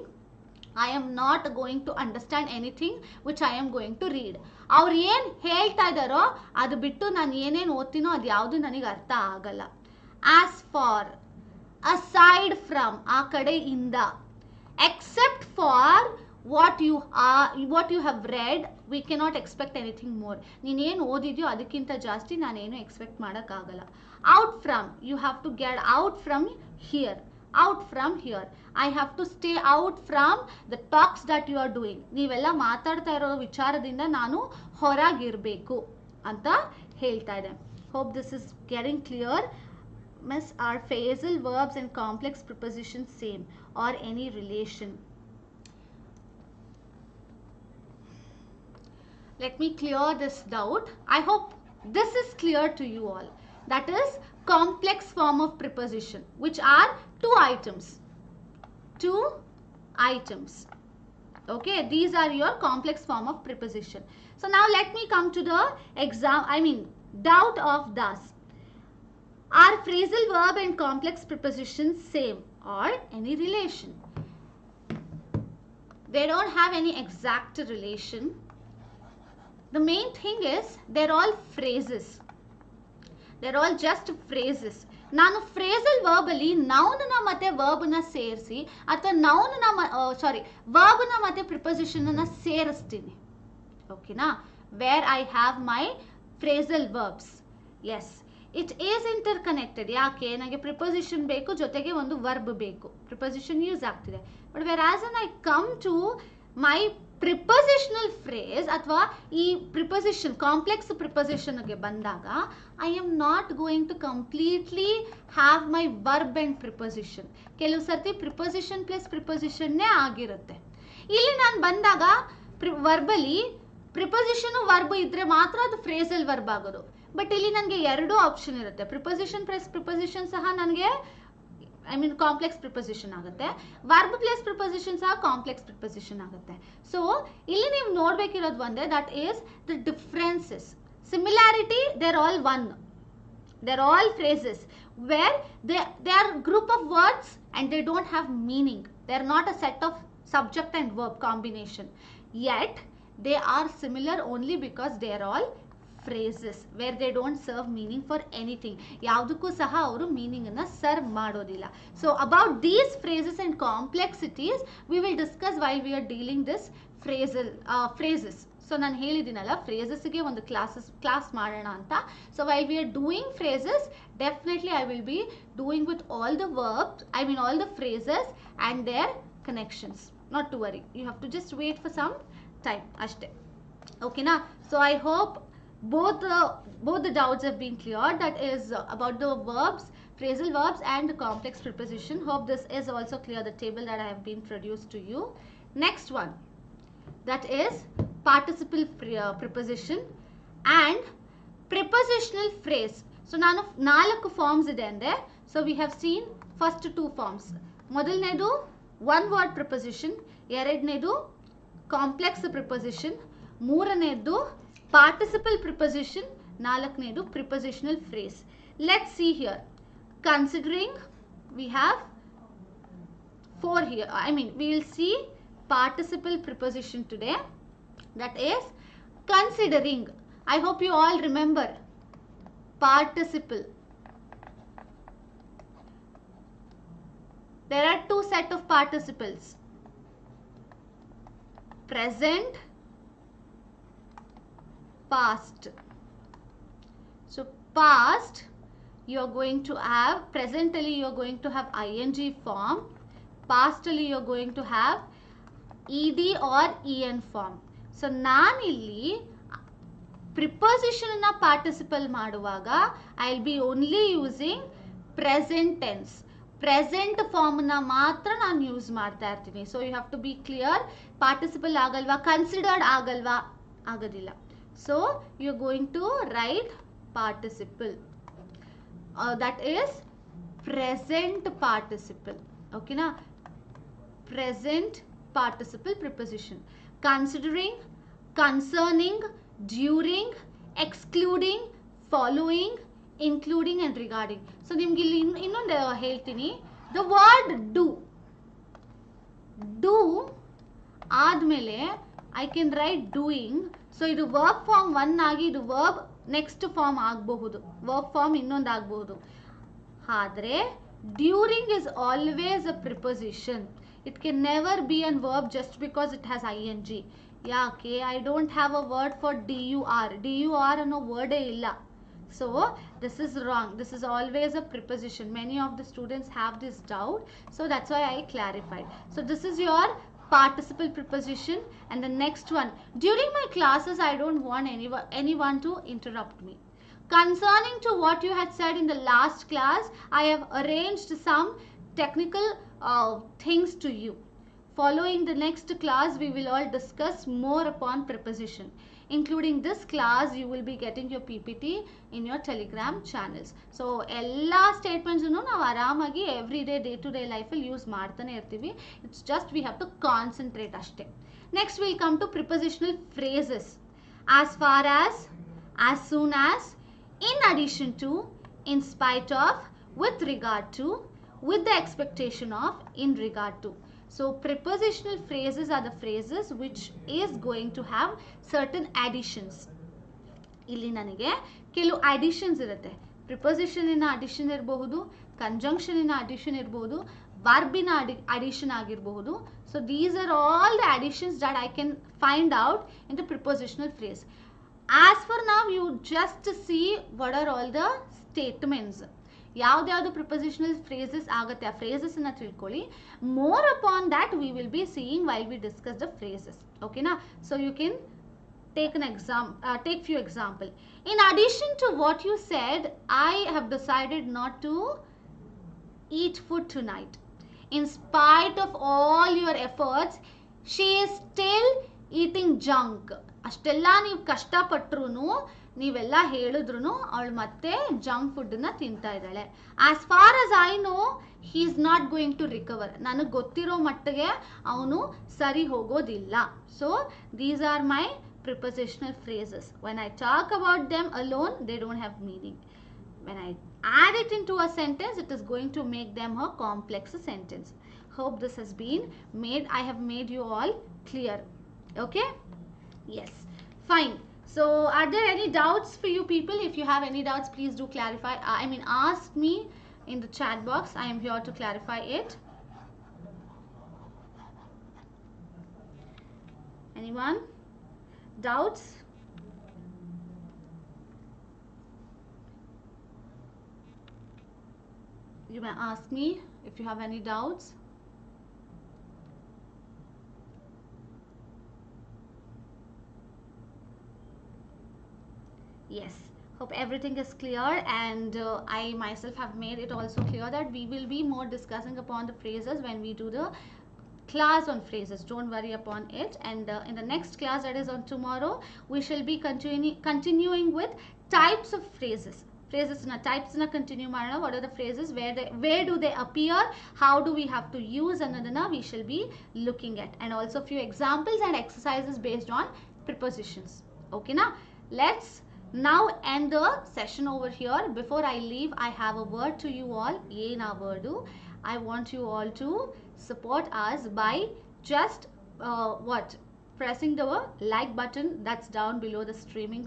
[SPEAKER 1] I am not going to understand anything which I am going to read. ಅವ್ರು ಏನು ಹೇಳ್ತಾ ಇದ್ದಾರೋ ಅದು ಬಿಟ್ಟು ನಾನು ಏನೇನು ಓದ್ತೀನೋ ಅದು ಯಾವುದು ನನಗೆ ಅರ್ಥ ಆಗಲ್ಲ. As for, aside from, ಆ ಕಡೆಯಿಂದ, except for what you have read, we cannot expect anything more. ನೀನೇನು ಓದಿದ್ಯೋ ಅದಕ್ಕಿಂತ ಜಾಸ್ತಿ ನಾನೇನು ಎಕ್ಸ್ಪೆಕ್ಟ್ ಮಾಡೋಕ್ಕಾಗಲ್ಲ. Out from, you have to get out from here. Out from here, I have to stay out from the talks that you are doing. ನೀವೆಲ್ಲ ಮಾತಾಡ್ತಾ ಇರೋ ವಿಚಾರದಿಂದ ನಾನು ಹೊರಗಿರಬೇಕು ಅಂತ ಹೇಳ್ತಾ ಇದೆ. Hope this is getting clear. Miss, are phrasal verbs and complex prepositions same or any relation? Let me clear this doubt. I hope this is clear to you all. That is complex form of preposition, which are two items. Okay, these are your complex form of preposition. So now let me come to the doubt of thus. Are phrasal verb and complex prepositions same or any relation? They don't have any exact relation. The main thing is they're all phrases. They're all just phrases. ನಾನು phrasal verb ಅಲ್ಲಿ ನೌನ್ನ ಮತ್ತೆ ವರ್ಬ್ನ ಸೇರಿಸಿ ಅಥವಾ ವರ್ಬ್ನ ಮತ್ತೆ preposition ಅನ್ನ ಸೇರಿಸ್ತೀನಿ. ಓಕೆನಾ? Where I have my phrasal verbs. Yes, it is interconnected. ಯಾಕೆ? ನನಗೆ ಪ್ರಿಪೊಸಿಷನ್ ಬೇಕು, ಜೊತೆಗೆ ಒಂದು ವರ್ಬ್ ಬೇಕು. ಪ್ರಿಪೊಸಿಷನ್ ಯೂಸ್ ಆಗ್ತಿದೆ. But where as I come to my prepositional phrase ಅಥವಾ ಈ ಪ್ರಿಪೊಸಿಷನ್ ಕಾಂಪ್ಲೆಕ್ಸ್ ಪ್ರಿಪೊಸಿಷನ್ಗೆ ಬಂದಾಗ I am not going to completely have my verb and preposition. ಕೆಲವು ಸರ್ತಿ ಪ್ರಿಪೊಸಿಷನ್ ಪ್ಲಸ್ ಪ್ರಿಪೊಸಿಷನ್ನೇ ಆಗಿರುತ್ತೆ. ಇಲ್ಲಿ ನಾನು ಬಂದಾಗ ವರ್ಬಲ್ಲಿ ಪ್ರಿಪೊಸಿಷನ್ ವರ್ಬ್ ಇದ್ರೆ ಮಾತ್ರ ಅದು ಫ್ರೇಸಲ್ ವರ್ಬ್ ಆಗೋದು. ಬಟ್ ಇಲ್ಲಿ ನನಗೆ ಎರಡೂ ಆಪ್ಷನ್ ಇರುತ್ತೆ. ಪ್ರಿಪೊಸಿಷನ್ ಪ್ಲಸ್ ಪ್ರಿಪೊಸಿಷನ್ ಸಹ ನನಗೆ ಕಾಂಪ್ಲೆಕ್ಸ್ ಪ್ರಿಪೊಸಿಷನ್ ಆಗುತ್ತೆ. ವರ್ಬ್ ಪ್ಲಸ್ ಪ್ರಿಪೊಸಿಷನ್ ಸಹ ಕಾಂಪ್ಲೆಕ್ಸ್ ಪ್ರಿಪೊಸಿಷನ್ ಆಗುತ್ತೆ. ಸೊ ಇಲ್ಲಿ ನೀವು ನೋಡ್ಬೇಕಿರೋದು ಒಂದೇ, that is the differences. Similarity, they're all one. They're all phrases where they are group of words and they don't have meaning. They're not a set of subject and verb combination. Yet they are similar only because they are all phrases where they don't serve meaning for anything. ಯಾವುದಕ್ಕೂ ಸಹ ಅವರು meaning ಅನ್ನ serve ಮಾಡೋದಿಲ್ಲ. So about these phrases and complexities we will discuss while we are dealing this phrases. So ನಾನು ಹೇಳಿದ್ದೀನಲ್ಲ, ಫ್ರೇಸಸ್ಗೆ ಒಂದು class ಮಾಡೋಣ ಅಂತ. So while we are doing phrases, definitely I will be doing with all the verbs, all the phrases and their connections. Not to worry, you have to just wait for some time ಅಷ್ಟೇ. ಓಕೆನಾ? So I hope both the doubts have been cleared. That is about the verbs, phrasal verbs and the complex preposition. Hope this is also clear, the table that I have been produced to you. Next one, that is participle preposition and prepositional phrase. So ನಾನು 4 forms ಇದೆ ಅಂದೆ. So we have seen first 2 forms. ಮೊದಲನೇದು one word preposition, ಎರಡನೇದು complex preposition, ಮೂರನೇದು participle preposition, ನಾಲ್ಕನೇದು prepositional phrase. Let's see here. Considering, we have 4 here. We will see participle preposition today. That is considering. I hope you all remember participle. There are 2 sets of participles. Present, past. So past, you are going to have, presently you are going to have ing form, pastly you are going to have ed or en form. So ನಾನು ಇಲ್ಲಿ preposition ನ participle ಮಾಡುವಾಗ I will be only using present tense. Present form ನ ಮಾತ್ರ ನಾನು use ಮಾಡ್ತಾ ಇರ್ತೀನಿ. So you have to be clear. Participle ಆಗಲ್ವಾ, considered ಆಗಲ್ವಾ, ಆಗೋದಿಲ್ಲ. So you are going to write participle. That is present participle. Okay na? Present participle preposition. Considering, concerning, during, excluding, following, including and regarding. So ನಿಮಗೆ ಇಲ್ಲಿ ಇನ್ನೊಂದು ಹೇಳ್ತೀನಿ. The word do ಆದ್ಮೇಲೆ I can write doing. So ಇದು verb form 1 ಆಗಿ ಇದು verb next form ಆಗಬಹುದು. Verb form ಇನ್ನೊಂದು ಆಗಬಹುದು. ಆದ್ರೆ during is always a preposition. It can never be a verb just because it has ing. ಯಾಕೆ? I don't have a word for dur. dur ಅನ್ನೋ ವರ್ಡೇ ಇಲ್ಲ. So this is wrong. This is always a preposition. Many of the students have this doubt. So that's why I clarified. So this is your participle preposition. And the next one. During my classes, I don't want anyone to interrupt me. Concerning to what you had said in the last class, I have arranged some technical things to you. Following the next class, we will all discuss more upon preposition. Including this class, you will be getting your PPT in your Telegram channels. So, ella statements ನಾವು ಆರಾಮಾಗಿ everyday day-to-day life ಅಲ್ಲಿ use ಮಾಡ್ತಾನೆ ಇರ್ತೀವಿ. It's just we have to concentrate ಅಷ್ಟೇ. Next, we'll come to prepositional phrases. As far as soon as, in addition to, in spite of, with regard to, with the expectation of, in regard to. So prepositional phrases are the phrases which is going to have certain additions. ಇಲ್ಲಿ ನನಗೆ ಕೆಲವು additions ಇರುತ್ತೆ. Preposition ಇನ addition ಇರಬಹುದು, conjunction ಇನ addition ಇರಬಹುದು, verb ಇನ addition ಆಗಿರಬಹುದು. So these are all the additions that I can find out in the prepositional phrase. As for now, you just see what are all the statements. ಯಾವ್ದು prepositional phrases ಆಗುತ್ತೆ, ಆ phrases ಅನ್ನ ತಿಳ್ಕೊಳ್ಳಿ. More upon that we will be seeing while we discuss the phrases. Okay na? So you can take few example. In addition to what you said, I have decided not to eat food tonight. In spite of all your efforts, she is still eating junk. ಅಷ್ಟೆಲ್ಲ ನೀವು ಕಷ್ಟಪಟ್ರು, ನೀವೆಲ್ಲ ಹೇಳಿದ್ರು ಅವಳು ಮತ್ತೆ junk food ನ ತಿಂತಾ ಇದ್ದಾಳೆ. As for as I know, he is not going to recover. ನನಗೆ ಗೊತ್ತಿರೋ ಮಟ್ಟಿಗೆ ಅವನು ಸರಿ ಹೋಗೋದಿಲ್ಲ. So these are my prepositional phrases. When I talk about them alone, they don't have meaning. When I add it into a sentence, it is going to make them a complex sentence. Hope this has been made. I have made you all clear. Okay? Yes. Fine. So are there any doubts for you people? If you have any doubts, please do clarify. Ask me in the chat box. I am here to clarify it. Anyone? Doubts? You may ask me if you have any doubts. Yes, hope everything is clear, and I myself have made it also clear that we will be more discussing upon the phrases when we do the class on phrases. Don't worry upon it. And in the next class, that is on tomorrow, we shall be continuing with types of phrases. Phrases na types na continue ಮಾಡೋಣ. What are the phrases, where do they appear, how do we have to use, ಅನ್ನೋದನ್ನ we shall be looking at, and also few examples and exercises based on prepositions. Okay na? Let's now end the session over here. Before I leave, I have a word to you all. Yena wordu. I want you all to support us by just pressing the like button that's down below the streaming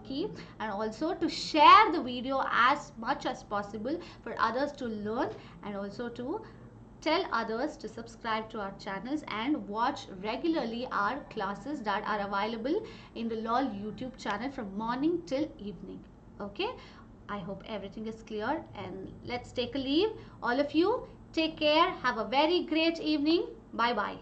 [SPEAKER 1] key, and also to share the video as much as possible for others to learn, and also to tell others to subscribe to our channels and watch regularly our classes that are available in the LOL YouTube channel from morning till evening. Okay, I hope everything is clear, and let's take a leave. All of you, take care, have a very great evening. Bye bye.